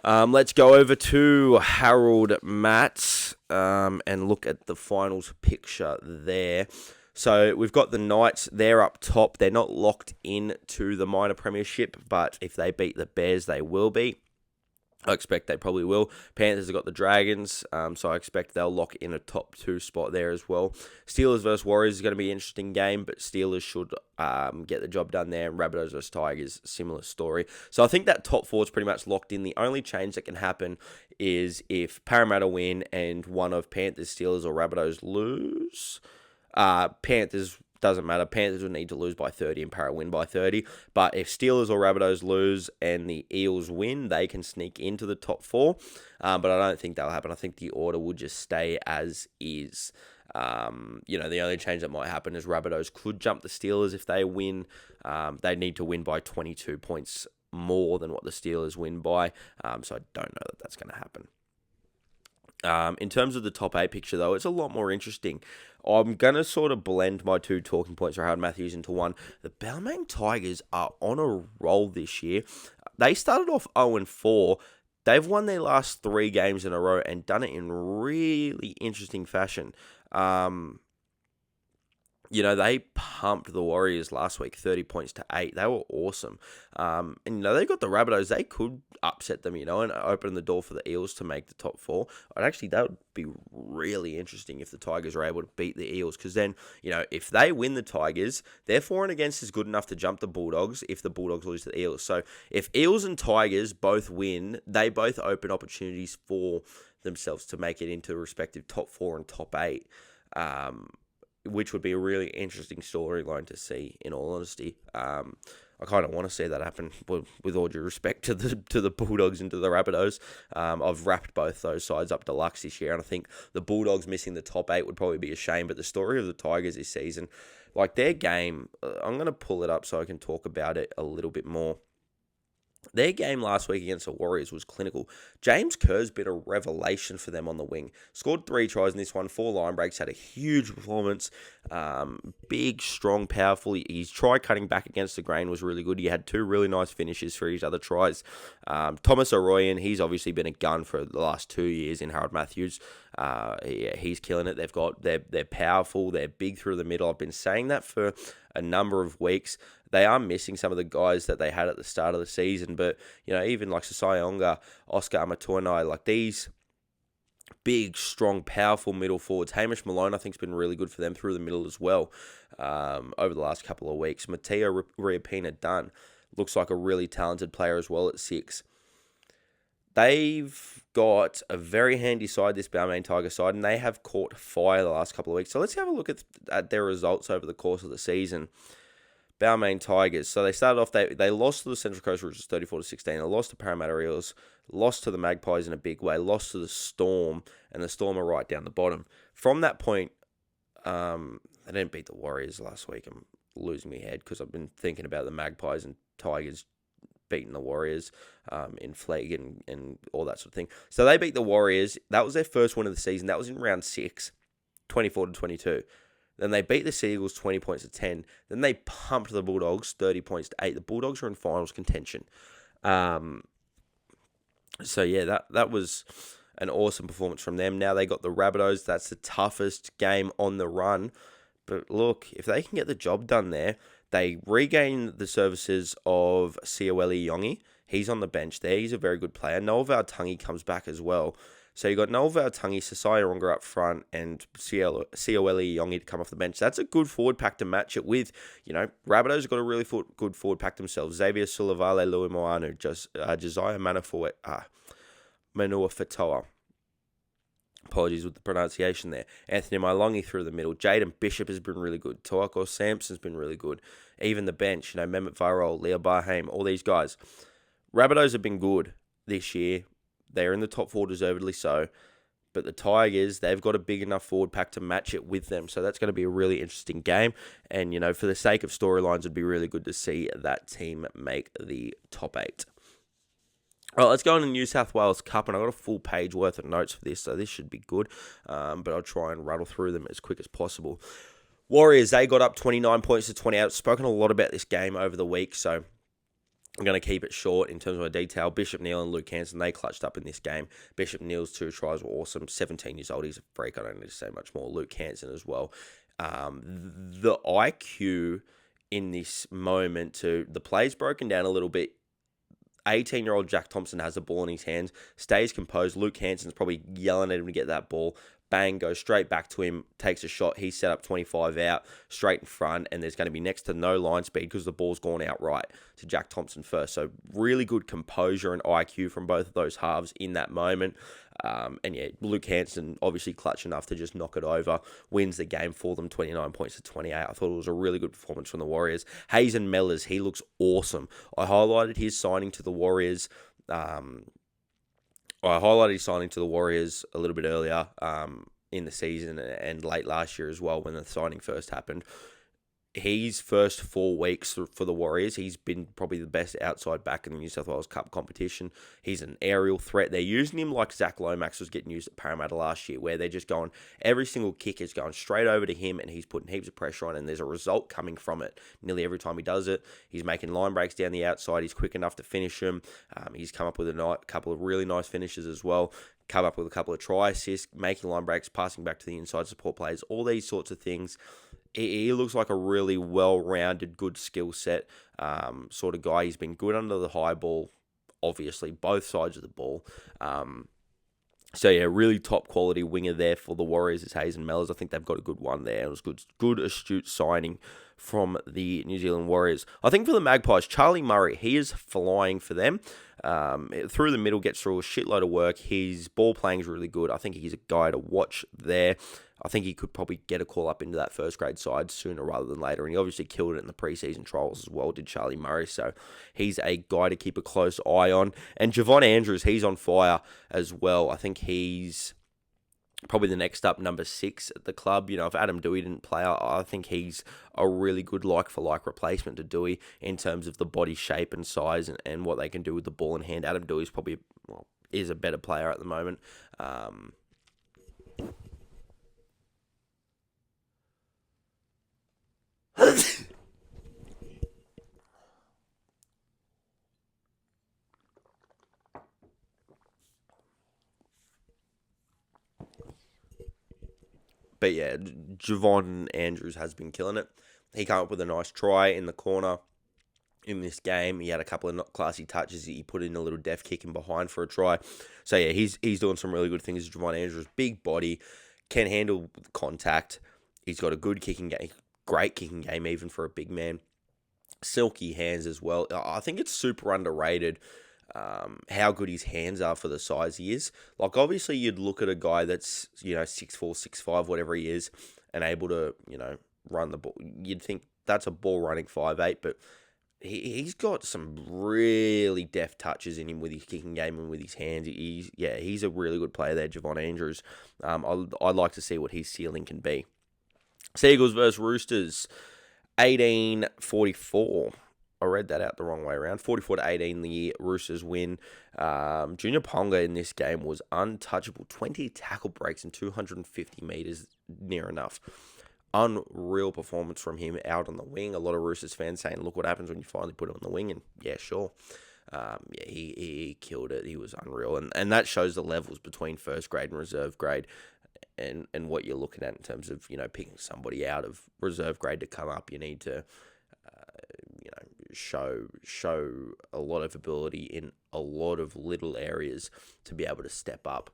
Speaker 1: Let's go over to Harold Matts and look at the finals picture there. So we've got the Knights, they're up top. They're not locked in to the minor premiership, but if they beat the Bears, they will be. I expect they probably will. Panthers have got the Dragons, so I expect they'll lock in a top 2 spot there as well. Steelers versus Warriors is going to be an interesting game, but Steelers should get the job done there. And Rabbitohs versus Tigers, similar story. So I think that top 4 is pretty much locked in. The only change that can happen is if Parramatta win and one of Panthers, Steelers, or Rabbitohs lose. Panthers doesn't matter. Panthers would need to lose by 30 and Para win by 30. But if Steelers or Rabbitohs lose and the Eels win, they can sneak into the top 4. But I don't think that'll happen. I think the order will just stay as is. The only change that might happen is Rabbitohs could jump the Steelers if they win. They need to win by 22 points more than what the Steelers win by. So I don't know that that's going to happen. In terms of the top 8 picture, though, it's a lot more interesting. I'm going to sort of blend my 2 talking points for Harold Matthews into one. The Balmain Tigers are on a roll this year. They started off 0-4. They've won their last 3 games in a row and done it in really interesting fashion. They pumped the Warriors last week, 30 points to 8. They were awesome. They got the Rabbitohs. They could upset them, and open the door for the Eels to make the top 4. That would be really interesting if the Tigers are able to beat the Eels, because then, if they win the Tigers, their for and against is good enough to jump the Bulldogs if the Bulldogs lose to the Eels. So if Eels and Tigers both win, they both open opportunities for themselves to make it into respective top 4 and top 8. Which would be a really interesting storyline to see, in all honesty. I kind of want to see that happen, with all due respect to the Bulldogs and to the Rabbitohs. I've wrapped both those sides up deluxe this year, and I think the Bulldogs missing the top 8 would probably be a shame, but the story of the Tigers this season, like their game, I'm going to pull it up so I can talk about it a little bit more. Their game last week against the Warriors was clinical. James Kerr's been a revelation for them on the wing. Scored 3 tries in this one, 4 line breaks, had a huge performance. Big, strong, powerful. His try cutting back against the grain was really good. He had 2 really nice finishes for his other tries. Thomas O'Royan, he's obviously been a gun for the last 2 years in Harold Matthews. He's killing it. They're powerful. They're big through the middle. I've been saying that for a number of weeks. They are missing some of the guys that they had at the start of the season, but even like Sasai Onga, Oscar Amatuanai, like these big, strong, powerful middle forwards. Hamish Malone, I think, has been really good for them through the middle as well over the last couple of weeks. Mateo Riapina Dunn looks like a really talented player as well at 6. They've got a very handy side, this Balmain Tiger side, and they have caught fire the last couple of weeks. So let's have a look at their results over the course of the season. Balmain Tigers. So they started off, they lost to the Central Coast Roosters 34-16. They lost to Parramatta Eels, lost to the Magpies in a big way, lost to the Storm, and the Storm are right down the bottom. From that point, they didn't beat the Warriors last week. I'm losing my head because I've been thinking about the Magpies and Tigers beating the Warriors in flag and all that sort of thing. So they beat the Warriors. That was their first win of the season. That was in round 6, 24-22. Then they beat the Seagulls 20 points to 10. Then they pumped the Bulldogs 30 points to 8. The Bulldogs are in finals contention. That was an awesome performance from them. Now they got the Rabbitohs. That's the toughest game on the run. But look, if they can get the job done there, they regain the services of Siaweli Yongi. He's on the bench there. He's a very good player. Noel Vautangi comes back as well. So you got Noel Vautangi, Sasai Oronga up front, and Siaweli Yongi to come off the bench. That's a good forward pack to match it with. Rabbitohs got a really good forward pack themselves. Xavier Sulavale, Louis Moanu, Josiah Manua Fatoa. Apologies with the pronunciation there. Anthony Mailongi through the middle. Jaden Bishop has been really good. Toako Sampson's been really good. Even the bench, Mehmet Varol, Leo Barham, all these guys. Rabbitohs have been good this year. They're in the top 4, deservedly so. But the Tigers, they've got a big enough forward pack to match it with them. So that's going to be a really interesting game. And, for the sake of storylines, it'd be really good to see that team make the top 8. All right, let's go on to New South Wales Cup. And I've got a full page worth of notes for this, so this should be good. But I'll try and rattle through them as quick as possible. Warriors, they got up 29 points to 28. I've spoken a lot about this game over the week, so I'm going to keep it short in terms of my detail. Bishop Neal and Luke Hanson, they clutched up in this game. Bishop Neal's 2 tries were awesome. 17 years old, he's a freak. I don't need to say much more. Luke Hanson as well. The IQ in this moment, the play's broken down a little bit. 18-year-old Jack Thompson has the ball in his hands, stays composed. Luke Hanson's probably yelling at him to get that ball. Bang, goes straight back to him, takes a shot. He's set up 25 out, straight in front, and there's going to be next to no line speed because the ball's gone out right to Jack Thompson first. So really good composure and IQ from both of those halves in that moment. And yeah, Luke Hanson obviously clutch enough to just knock it over, wins the game for them, 29 points to 28. I thought it was a really good performance from the Warriors. Hayden Mellors, he looks awesome. I highlighted his signing to the Warriors. A little bit earlier in the season and late last year as well when the signing first happened. His first 4 weeks for the Warriors, he's been probably the best outside back in the New South Wales Cup competition. He's an aerial threat. They're using him like Zach Lomax was getting used at Parramatta last year, where they're just going, every single kick is going straight over to him and he's putting heaps of pressure on, and there's a result coming from it nearly every time he does it. He's making line breaks down the outside. He's quick enough to finish them. He's come up with a couple of really nice finishes as well. Come up with a couple of try assists, making line breaks, passing back to the inside support players, all these sorts of things. He looks like a really well-rounded, good skill set sort of guy. He's been good under the high ball, obviously, both sides of the ball. So yeah, really top quality winger there for the Warriors is Hayden Mellors. I think they've got a good one there. It was good astute signing from the New Zealand Warriors. I think for the Magpies, Charlie Murray, he is flying for them. Through the middle, gets through a shitload of work. His ball playing is really good. I think he's a guy to watch there. I think he could probably get a call up into that first grade side sooner rather than later. And he obviously killed it in the preseason trials as well, did Charlie Murray. So he's a guy to keep a close eye on. And Javon Andrews, he's on fire as well. I think he's probably the next up, number 6 at the club. You know, if Adam Dewey didn't play, I think he's a really good like-for-like replacement to Dewey in terms of the body shape and size and what they can do with the ball in hand. Adam Dewey's probably, is a better player at the moment. But yeah, Javon Andrews has been killing it. He came up with a nice try in the corner in this game. He had a couple of not classy touches. He put in a little deft kick in behind for a try. So yeah, he's doing some really good things. Javon Andrews, big body, can handle contact. He's got a good kicking game, great kicking game even for a big man. Silky hands as well. I think it's super underrated how good his hands are for the size he is. Like, obviously, you'd look at a guy that's, 6'4", 6'5", whatever he is, and able to, run the ball. You'd think that's a ball running 5'8", but he's got some really deft touches in him with his kicking game and with his hands. He's a really good player there, Javon Andrews. I'd like to see what his ceiling can be. Seagulls versus Roosters, 18-44. I read that out the wrong way around. 44-18, the Roosters win. Junior Ponga in this game was untouchable. 20 tackle breaks and 250 metres, near enough. Unreal performance from him out on the wing. A lot of Roosters fans saying, look what happens when you finally put him on the wing. And yeah, sure. He killed it. He was unreal. And that shows the levels between first grade and reserve grade. And what you're looking at in terms of, picking somebody out of reserve grade to come up. You need to, show a lot of ability in a lot of little areas to be able to step up.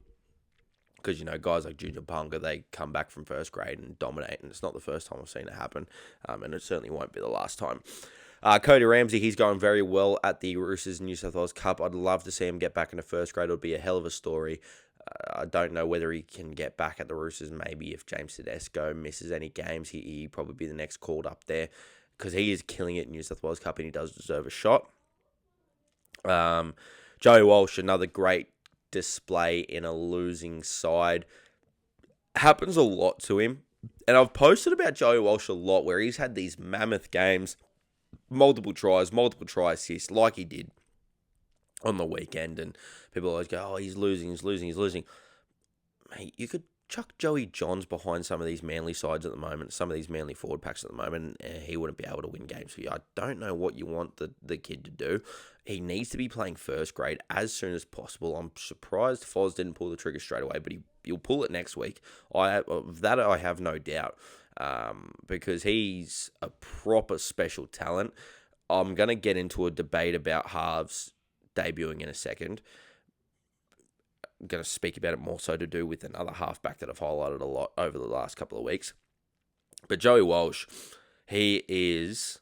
Speaker 1: Because, guys like Junior Ponga, they come back from first grade and dominate, and it's not the first time I've seen it happen, and it certainly won't be the last time. Cody Ramsey, he's going very well at the Roosters New South Wales Cup. I'd love to see him get back into first grade. It would be a hell of a story. I don't know whether he can get back at the Roosters. Maybe if James Tedesco misses any games, he'd probably be the next called up there, because he is killing it in New South Wales Cup and he does deserve a shot. Joey Walsh, another great display in a losing side. Happens a lot to him. And I've posted about Joey Walsh a lot, where he's had these mammoth games, multiple try assists, like he did on the weekend. And people always go, oh, he's losing. Mate, you could chuck Joey Johns behind some of these Manly sides at the moment, some of these Manly forward packs at the moment, and he wouldn't be able to win games for you. I don't know what you want the kid to do. He needs to be playing first grade as soon as possible. I'm surprised Foz didn't pull the trigger straight away, but he'll pull it next week. I have no doubt, because he's a proper special talent. I'm going to get into a debate about halves debuting in a second. I'm going to speak about it more so to do with another halfback that I've highlighted a lot over the last couple of weeks. But Joey Walsh, he is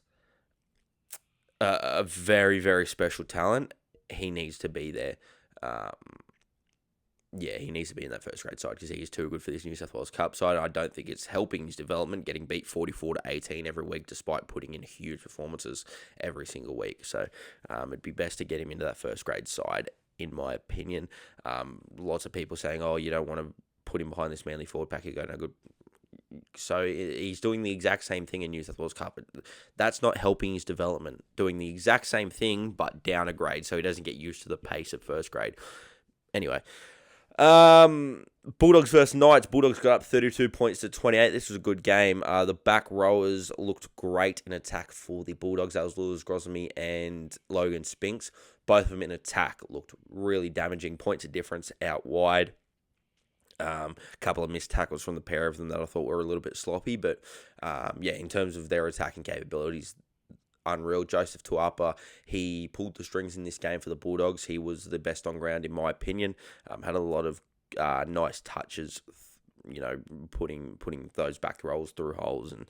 Speaker 1: a very, very special talent. He needs to be there. He needs to be in that first grade side because he is too good for this New South Wales Cup side. I don't think it's helping his development, getting beat 44-18 every week, despite putting in huge performances every single week. So it'd be best to get him into that first grade side, in my opinion. Lots of people saying, oh, you don't want to put him behind this Manly forward pack, you go no good. So he's doing the exact same thing in New South Wales Cup. That's not helping his development. Doing the exact same thing, but down a grade, so he doesn't get used to the pace of first grade. Anyway, Bulldogs versus Knights. Bulldogs got up 32 points to 28. This was a good game. The back rowers looked great in attack for the Bulldogs. That was Lewis Grosamy and Logan Spinks. Both of them in attack looked really damaging. Points of difference out wide. A couple of missed tackles from the pair of them that I thought were a little bit sloppy. But, in terms of their attacking capabilities, unreal. Joseph Tuapa, he pulled the strings in this game for the Bulldogs. He was the best on ground, in my opinion. Had a lot of nice touches, putting those back rolls through holes and,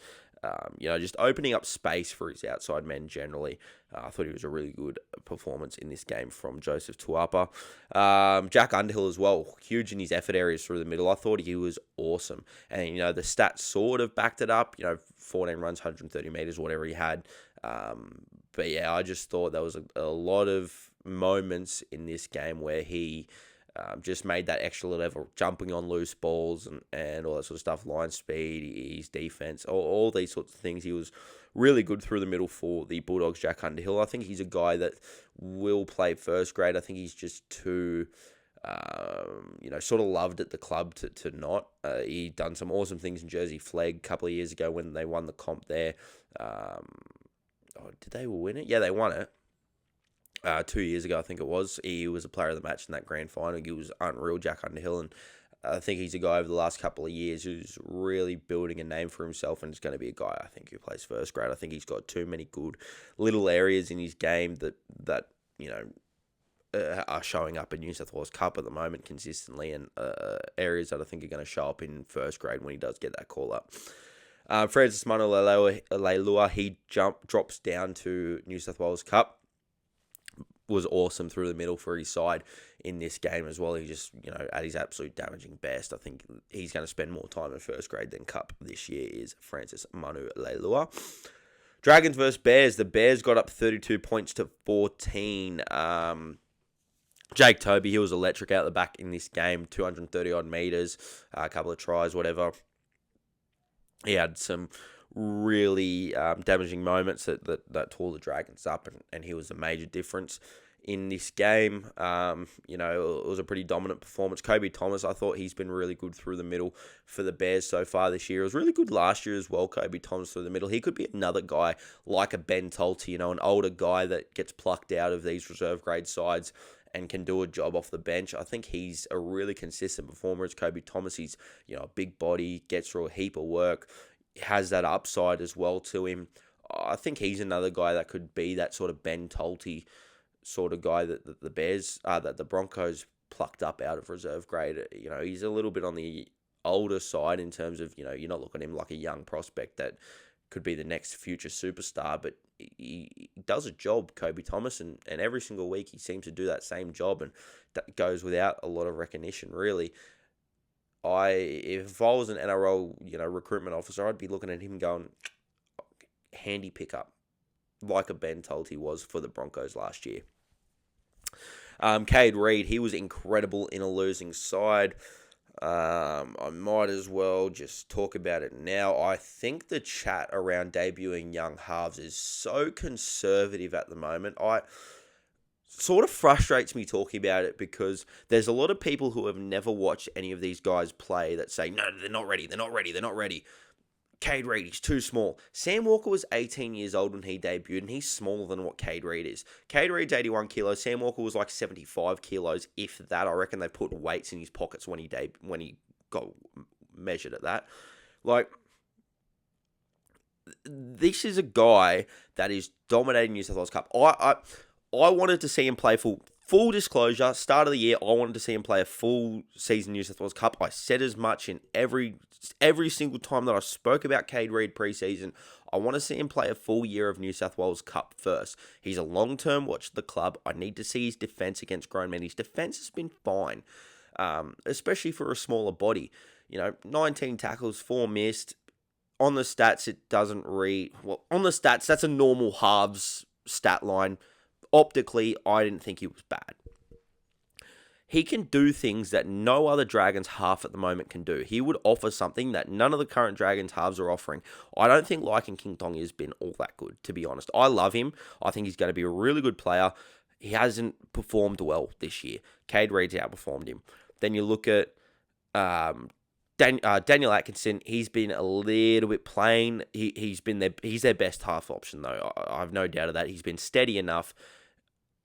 Speaker 1: just opening up space for his outside men generally. I thought he was a really good performance in this game from Joseph Tuapa. Jack Underhill as well, huge in his effort areas through the middle. I thought he was awesome. And, the stats sort of backed it up, 14 runs, 130 metres, whatever he had. I just thought there was a lot of moments in this game where he just made that extra level, jumping on loose balls and all that sort of stuff, line speed, his defense, all these sorts of things. He was really good through the middle for the Bulldogs, Jack Underhill. I think he's a guy that will play first grade. I think he's just too, sort of loved at the club to not. He done some awesome things in Jersey Flegg a couple of years ago when they won the comp there. Did they win it? Yeah, they won it. 2 years ago, I think it was. He was a player of the match in that grand final. He was unreal, Jack Underhill, and I think he's a guy over the last couple of years who's really building a name for himself, and is going to be a guy, I think, who plays first grade. I think he's got too many good little areas in his game that are showing up in New South Wales Cup at the moment consistently, and areas that I think are going to show up in first grade when he does get that call up. Francis Manu-Leilua, he drops down to New South Wales Cup. Was awesome through the middle for his side in this game as well. He just, at his absolute damaging best. I think he's going to spend more time in first grade than Cup this year is Francis Manu-Leilua. Dragons versus Bears. The Bears got up 32 points to 14. Jake Toby, he was electric out the back in this game. 230-odd metres, a couple of tries, whatever. He had some really damaging moments that tore the Dragons up, and he was a major difference in this game. It was a pretty dominant performance. Kobe Thomas, I thought he's been really good through the middle for the Bears so far this year. It was really good last year as well, Kobe Thomas through the middle. He could be another guy like a Ben Tolte, an older guy that gets plucked out of these reserve grade sides and can do a job off the bench. I think he's a really consistent performer as Kobe Thomas. He's, a big body, gets through a heap of work, has that upside as well to him. I think he's another guy that could be that sort of Ben Tolte sort of guy that the Bears, that the Broncos plucked up out of reserve grade. He's a little bit on the older side in terms of, you're not looking at him like a young prospect that could be the next future superstar, but he does a job, Kobe Thomas, and every single week he seems to do that same job, and that goes without a lot of recognition, really. If I was an NRL, recruitment officer, I'd be looking at him going, handy pickup, like a Ben Tolte was for the Broncos last year. Cade Reid, he was incredible in a losing side. I might as well just talk about it now. I think the chat around debuting young halves is so conservative at the moment. Sort of frustrates me talking about it because there's a lot of people who have never watched any of these guys play that say, no, they're not ready. Cade Reid, he's too small. Sam Walker was 18 years old when he debuted, and he's smaller than what Cade Reid is. Cade Reid's 81 kilos. Sam Walker was like 75 kilos, if that. I reckon they put weights in his pockets when he got measured at that. This is a guy that is dominating New South Wales Cup. I wanted to see him play for Full disclosure, start of the year, I wanted to see him play a full season New South Wales Cup. I said as much in every single time that I spoke about Cade Reid preseason. I want to see him play a full year of New South Wales Cup first. He's a long-term watch at the club. I need to see his defence against grown men. His defence has been fine, especially for a smaller body. 19 tackles, 4 missed. On the stats, it doesn't read... Well, on the stats, that's a normal halves stat line. Optically, I didn't think he was bad. He can do things that no other Dragons half at the moment can do. He would offer something that none of the current Dragons halves are offering. I don't think Lycan King Tonga has been all that good, to be honest. I love him. I think he's going to be a really good player. He hasn't performed well this year. Cade Reid's outperformed him. Then you look at Daniel Atkinson. He's been a little bit plain. He's their best half option, though. I have no doubt of that. He's been steady enough.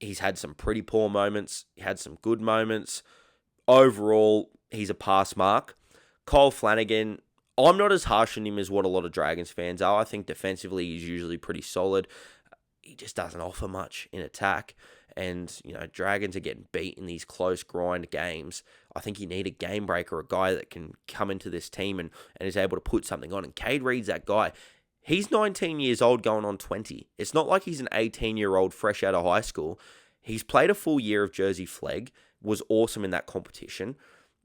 Speaker 1: He's had some pretty poor moments. He had some good moments. Overall, he's a pass mark. Kyle Flanagan, I'm not as harsh on him as what a lot of Dragons fans are. I think defensively he's usually pretty solid. He just doesn't offer much in attack. And, Dragons are getting beat in these close grind games. I think you need a game breaker, a guy that can come into this team and is able to put something on. And Cade Reid's that guy. He's 19 years old going on 20. It's not like he's an 18-year-old fresh out of high school. He's played a full year of Jersey Flegg, was awesome in that competition,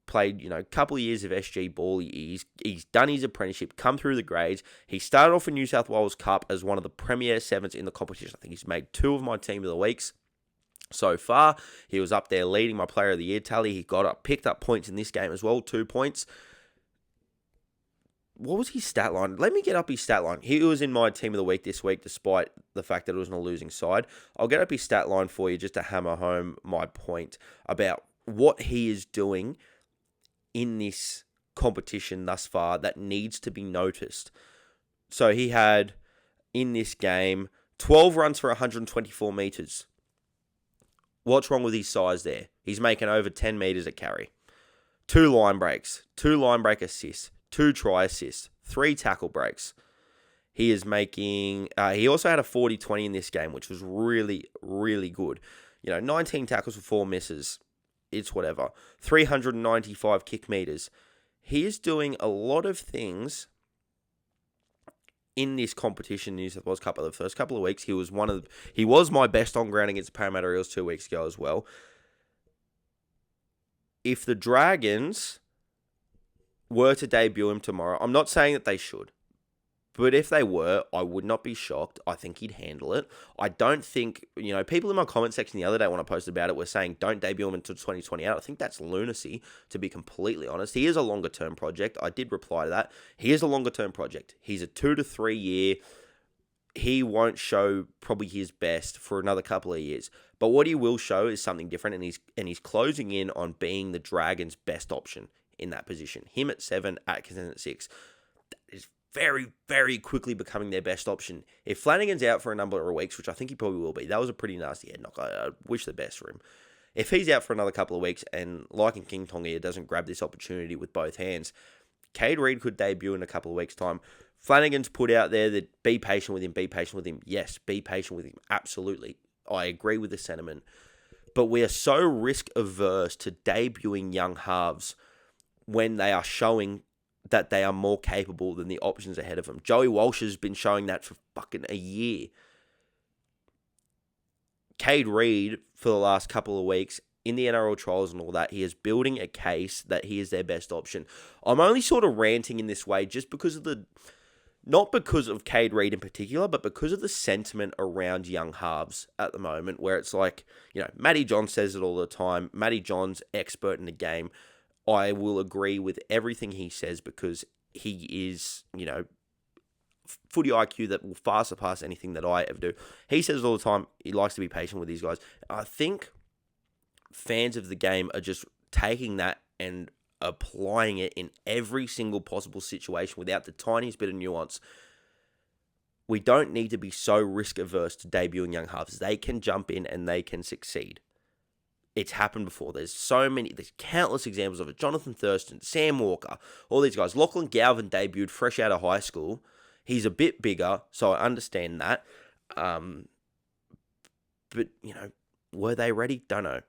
Speaker 1: played, a couple of years of SG ball. He's done his apprenticeship, come through the grades. He started off in New South Wales Cup as one of the premier sevens in the competition. I think he's made 2 of my team of the weeks so far. He was up there leading my player of the year tally. He picked up points in this game as well, 2 points. What was his stat line? Let me get up his stat line. He was in my team of the week this week, despite the fact that it was on a losing side. I'll get up his stat line for you just to hammer home my point about what he is doing in this competition thus far that needs to be noticed. So he had, in this game, 12 runs for 124 metres. What's wrong with his size there? He's making over 10 metres a carry. 2 line breaks, 2 line break assists, 2 try assists, 3 tackle breaks. He is making... he also had a 40-20 in this game, which was really, really good. 19 tackles for 4 misses. It's whatever. 395 kick meters. He is doing a lot of things in this competition, New South Wales Cup. The first couple of weeks, he was my best on ground against the Parramatta Eels 2 weeks ago as well. If the Dragons were to debut him tomorrow, I'm not saying that they should, but if they were, I would not be shocked. I think he'd handle it. I don't think, people in my comment section the other day when I posted about it were saying don't debut him until 2028. I think that's lunacy, to be completely honest. He is a longer term project. I did reply to that. He is a longer term project. He's a 2 to 3 year. He won't show probably his best for another couple of years. But what he will show is something different, and he's closing in on being the Dragons' best option in that position. Him at 7, Atkinson at 6. That is very, very quickly becoming their best option. If Flanagan's out for a number of weeks, which I think he probably will be, that was a pretty nasty head knock. I wish the best for him. If he's out for another couple of weeks and Lycan King Tonga doesn't grab this opportunity with both hands, Cade Reid could debut in a couple of weeks' time. Flanagan's put out there that be patient with him, be patient with him. Yes, be patient with him. Absolutely. I agree with the sentiment. But we are so risk averse to debuting young halves when they are showing that they are more capable than the options ahead of them. Joey Walsh has been showing that for fucking a year. Cade Reid, for the last couple of weeks, in the NRL trials and all that, he is building a case that he is their best option. I'm only sort of ranting in this way just because of not because of Cade Reid in particular, but because of the sentiment around young halves at the moment, where it's like, Matty John says it all the time. Matty John's expert in the game. I will agree with everything he says because he is, footy IQ that will far surpass anything that I ever do. He says it all the time. He likes to be patient with these guys. I think fans of the game are just taking that and applying it in every single possible situation without the tiniest bit of nuance. We don't need to be so risk averse to debuting young halves. They can jump in and they can succeed. It's happened before. There's countless examples of it. Jonathan Thurston, Sam Walker, all these guys. Lachlan Galvin debuted fresh out of high school. He's a bit bigger, so I understand that. But, Were they ready? Don't know.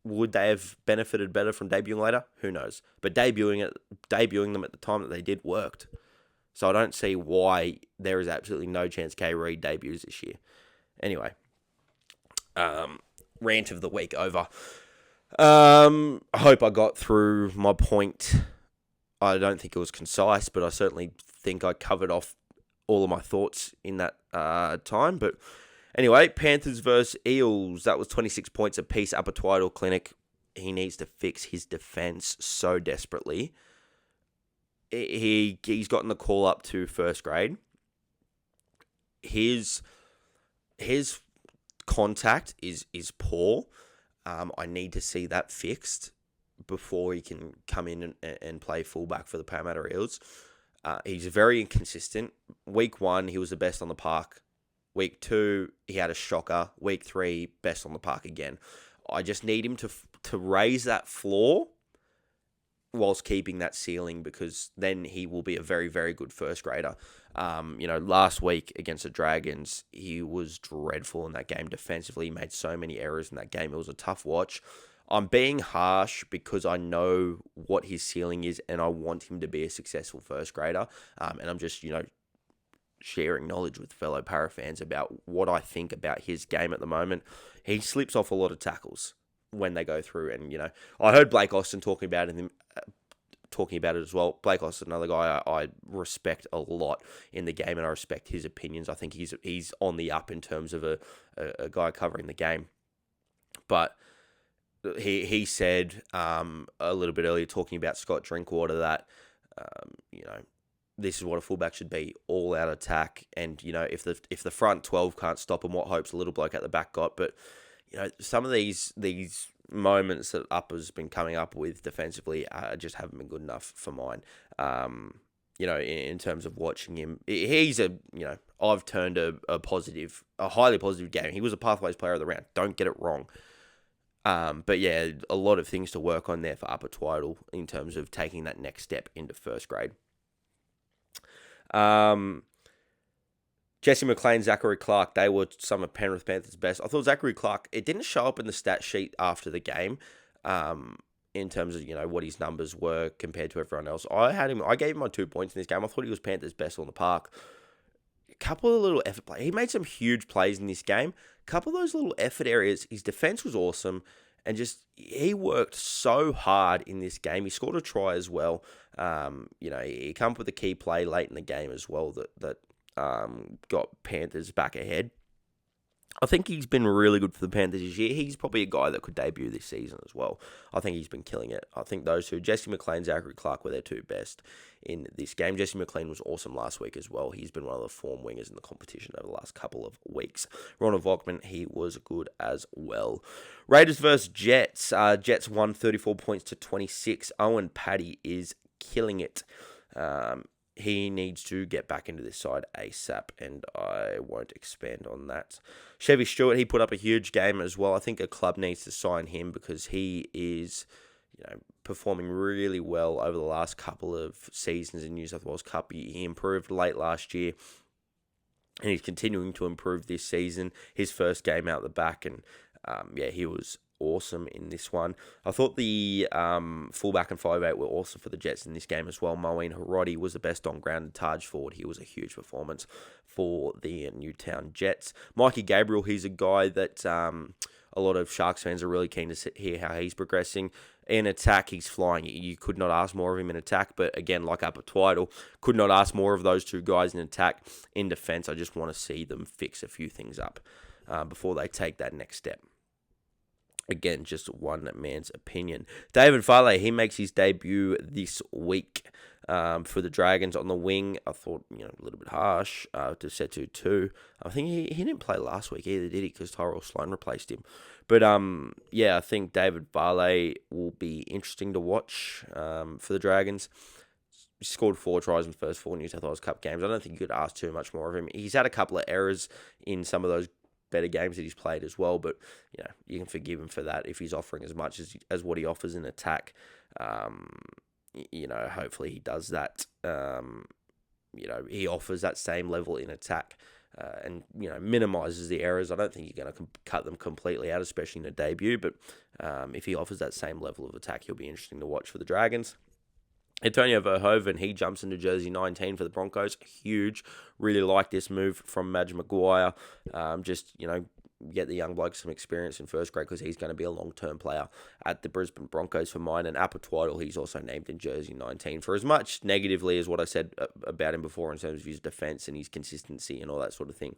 Speaker 1: Would they have benefited better from debuting later? Who knows? But debuting them at the time that they did worked. So I don't see why there is absolutely no chance K. Reid debuts this year. Anyway, rant of the week over. I hope I got through my point. I don't think it was concise, but I certainly think I covered off all of my thoughts in that time. But anyway, Panthers versus Eels. That was 26 points apiece. Upper Twiddle Clinic. He needs to fix his defence so desperately. He's gotten the call up to first grade. His contact is poor. I need to see that fixed before he can come in and play fullback for the Parramatta Eels. He's very inconsistent. Week 1, he was the best on the park. Week 2, he had a shocker. Week 3, best on the park again. I just need him to raise that floor whilst keeping that ceiling, because then he will be a very, very good first grader. Last week against the Dragons, he was dreadful in that game defensively. He made so many errors in that game. It was a tough watch. I'm being harsh because I know what his ceiling is and I want him to be a successful first grader. And I'm just, sharing knowledge with fellow Para fans about what I think about his game at the moment. He slips off a lot of tackles when they go through. And, I heard Blake Austin talking about it as well. Blake Austin, another guy I respect a lot in the game, and I respect his opinions. I think he's on the up in terms of a guy covering the game. But he said a little bit earlier, talking about Scott Drinkwater, that this is what a fullback should be: all out attack. And if the front 12 can't stop him, what hope's a little bloke at the back got? But some of these moments that Upper's been coming up with defensively just haven't been good enough for mine. In terms of watching him, he's I've turned a highly positive game. He was a Pathways player of the round. Don't get it wrong. But yeah, a lot of things to work on there for Upper Twiddle in terms of taking that next step into first grade. Jesse McLean, Zachary Clark, they were some of Penrith Panthers' best. I thought Zachary Clark, it didn't show up in the stat sheet after the game, in terms of, what his numbers were compared to everyone else. I gave him my 2 points in this game. I thought he was Panthers' best on the park. A couple of little effort plays. He made some huge plays in this game. A couple of those little effort areas. His defense was awesome. And he worked so hard in this game. He scored a try as well. He came up with a key play late in the game as well that got Panthers back ahead. I think he's been really good for the Panthers this year. He's probably a guy that could debut this season as well. I think he's been killing it. I think those two, Jesse McLean, Zachary Clark, were their two best in this game. Jesse McLean was awesome last week as well. He's been one of the form wingers in the competition over the last couple of weeks. Ronald Vogtman, he was good as well. Raiders versus Jets. Jets won 34 points to 26. Owen Paddy is killing it. He needs to get back into this side ASAP, and I won't expand on that. Chevy Stewart, he put up a huge game as well. I think a club needs to sign him because he is, performing really well over the last couple of seasons in New South Wales Cup. He improved late last year, and he's continuing to improve this season. His first game out the back, and he was awesome in this one. I thought the fullback and 5'8" were awesome for the Jets in this game as well. Moeen Harodi was the best on-ground Taj forward. He was a huge performance for the Newtown Jets. Mikey Gabriel, he's a guy that a lot of Sharks fans are really keen to hear how he's progressing. In attack, he's flying. You could not ask more of him in attack, but again, like Upper Twiddle, could not ask more of those two guys in attack. In defence, I just want to see them fix a few things up before they take that next step. Again, just one man's opinion. David Farley, he makes his debut this week for the Dragons on the wing. I thought, a little bit harsh to set to 2. I think he didn't play last week either, did he? Because Tyrell Sloan replaced him. But, I think David Farley will be interesting to watch for the Dragons. He scored 4 tries in the first 4 New South Wales Cup games. I don't think you could ask too much more of him. He's had a couple of errors in some of those better games that he's played as well, but you can forgive him for that if he's offering as much as what he offers in attack. Hopefully he does that. He offers that same level in attack and minimises the errors. I don't think you're going to cut them completely out, especially in a debut. But if he offers that same level of attack, he'll be interesting to watch for the Dragons. Antonio Verhoeven, he jumps into jersey 19 for the Broncos. Huge. Really like this move from Madge Maguire. Get the young bloke some experience in first grade because he's going to be a long-term player at the Brisbane Broncos for mine. And Apatwaddle, he's also named in jersey 19. For as much negatively as what I said about him before in terms of his defence and his consistency and all that sort of thing,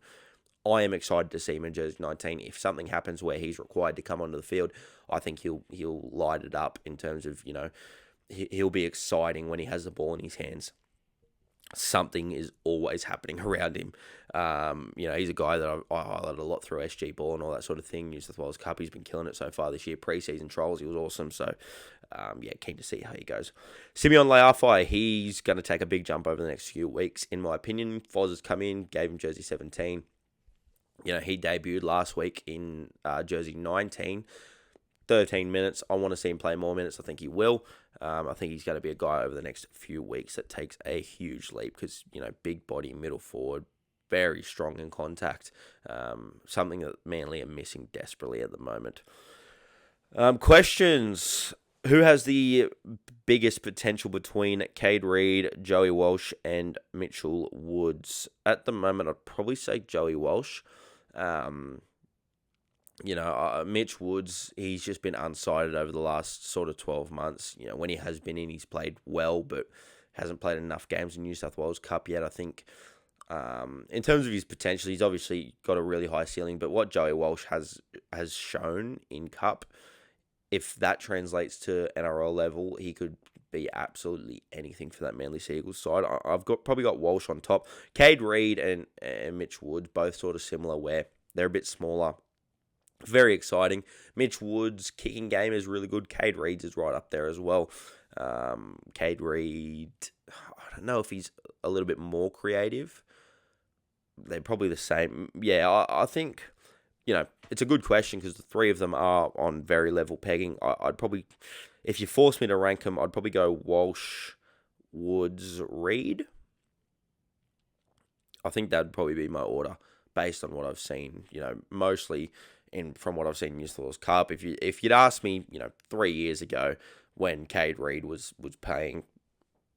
Speaker 1: I am excited to see him in jersey 19. If something happens where he's required to come onto the field, I think he'll light it up in terms of, he'll be exciting when he has the ball in his hands. Something is always happening around him. He's a guy that I highlighted a lot through SG Ball and all that sort of thing. New South Wales Cup, he's been killing it so far this year. Pre-season trials, he was awesome. So, keen to see how he goes. Simeon Leafai, he's going to take a big jump over the next few weeks, in my opinion. Foz has come in, gave him jersey 17. He debuted last week in jersey 19. 13 minutes. I want to see him play more minutes. I think he will. I think he's going to be a guy over the next few weeks that takes a huge leap because, big body, middle forward, very strong in contact. Something that Manly are missing desperately at the moment. Questions. Who has the biggest potential between Cade Reid, Joey Walsh, and Mitchell Woods? At the moment, I'd probably say Joey Walsh. Mitch Woods, he's just been unsighted over the last sort of 12 months. When he has been in, he's played well, but hasn't played enough games in New South Wales Cup yet, I think. In terms of his potential, he's obviously got a really high ceiling, but what Joey Walsh has shown in Cup, if that translates to NRL level, he could be absolutely anything for that Manly Seagulls side. I've probably got Walsh on top. Cade Reid and Mitch Woods, both sort of similar where they're a bit smaller. Very exciting. Mitch Woods' kicking game is really good. Cade Reid's is right up there as well. Cade Reid, I don't know if he's a little bit more creative. They're probably the same. Yeah, I think, it's a good question because the three of them are on very level pegging. I'd probably, if you force me to rank them, I'd probably go Walsh, Woods, Reid. I think that'd probably be my order based on what I've seen, mostly from what I've seen in New South Wales Cup. If you'd asked me, 3 years ago when Cade Reid was playing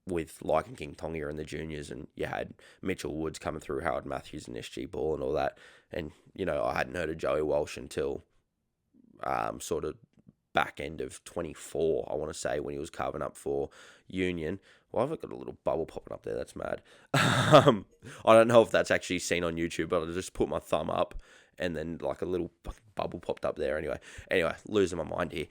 Speaker 1: with Lycan King Tonga in the juniors and you had Mitchell Woods coming through, Howard Matthews and SG Ball and all that, and, I hadn't heard of Joey Walsh until sort of back end of 24, I want to say, when he was carving up for Union. Well, I've got a little bubble popping up there. That's mad. I don't know if that's actually seen on YouTube, but I just put my thumb up and then like a little bubble popped up there. Anyway, losing my mind here.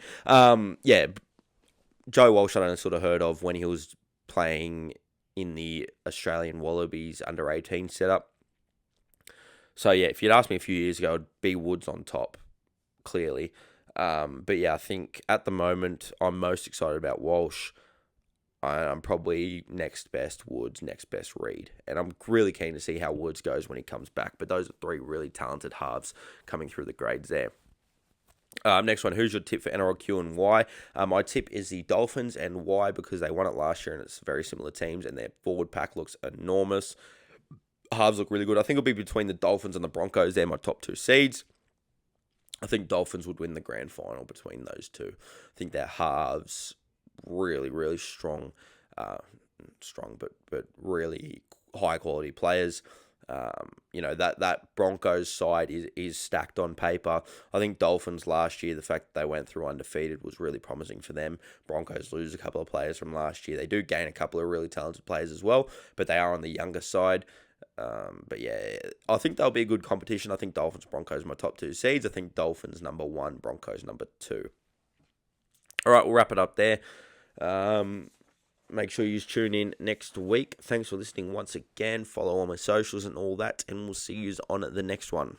Speaker 1: Joe Walsh I sort of heard of when he was playing in the Australian Wallabies under-18 setup. So yeah, if you'd asked me a few years ago, it'd be Woods on top, clearly. But yeah, I think at the moment I'm most excited about Walsh. I'm probably next best Woods, next best Reid. And I'm really keen to see how Woods goes when he comes back. But those are three really talented halves coming through the grades there. Next one, who's your tip for NRLQ and why? My tip is the Dolphins, and why? Because they won it last year and it's very similar teams and their forward pack looks enormous. Halves look really good. I think it'll be between the Dolphins and the Broncos. They're my top two seeds. I think Dolphins would win the grand final between those two. I think their halves really, really strong, but really high quality players. That Broncos side is stacked on paper. I think Dolphins last year, the fact that they went through undefeated was really promising for them. Broncos lose a couple of players from last year. They do gain a couple of really talented players as well, but they are on the younger side. But yeah, I think they'll be a good competition. I think Dolphins, Broncos are my top two seeds. I think Dolphins number 1, Broncos number 2. All right, we'll wrap it up there. Make sure you tune in next week. Thanks for listening once again. Follow all my socials and all that, and we'll see you on the next one.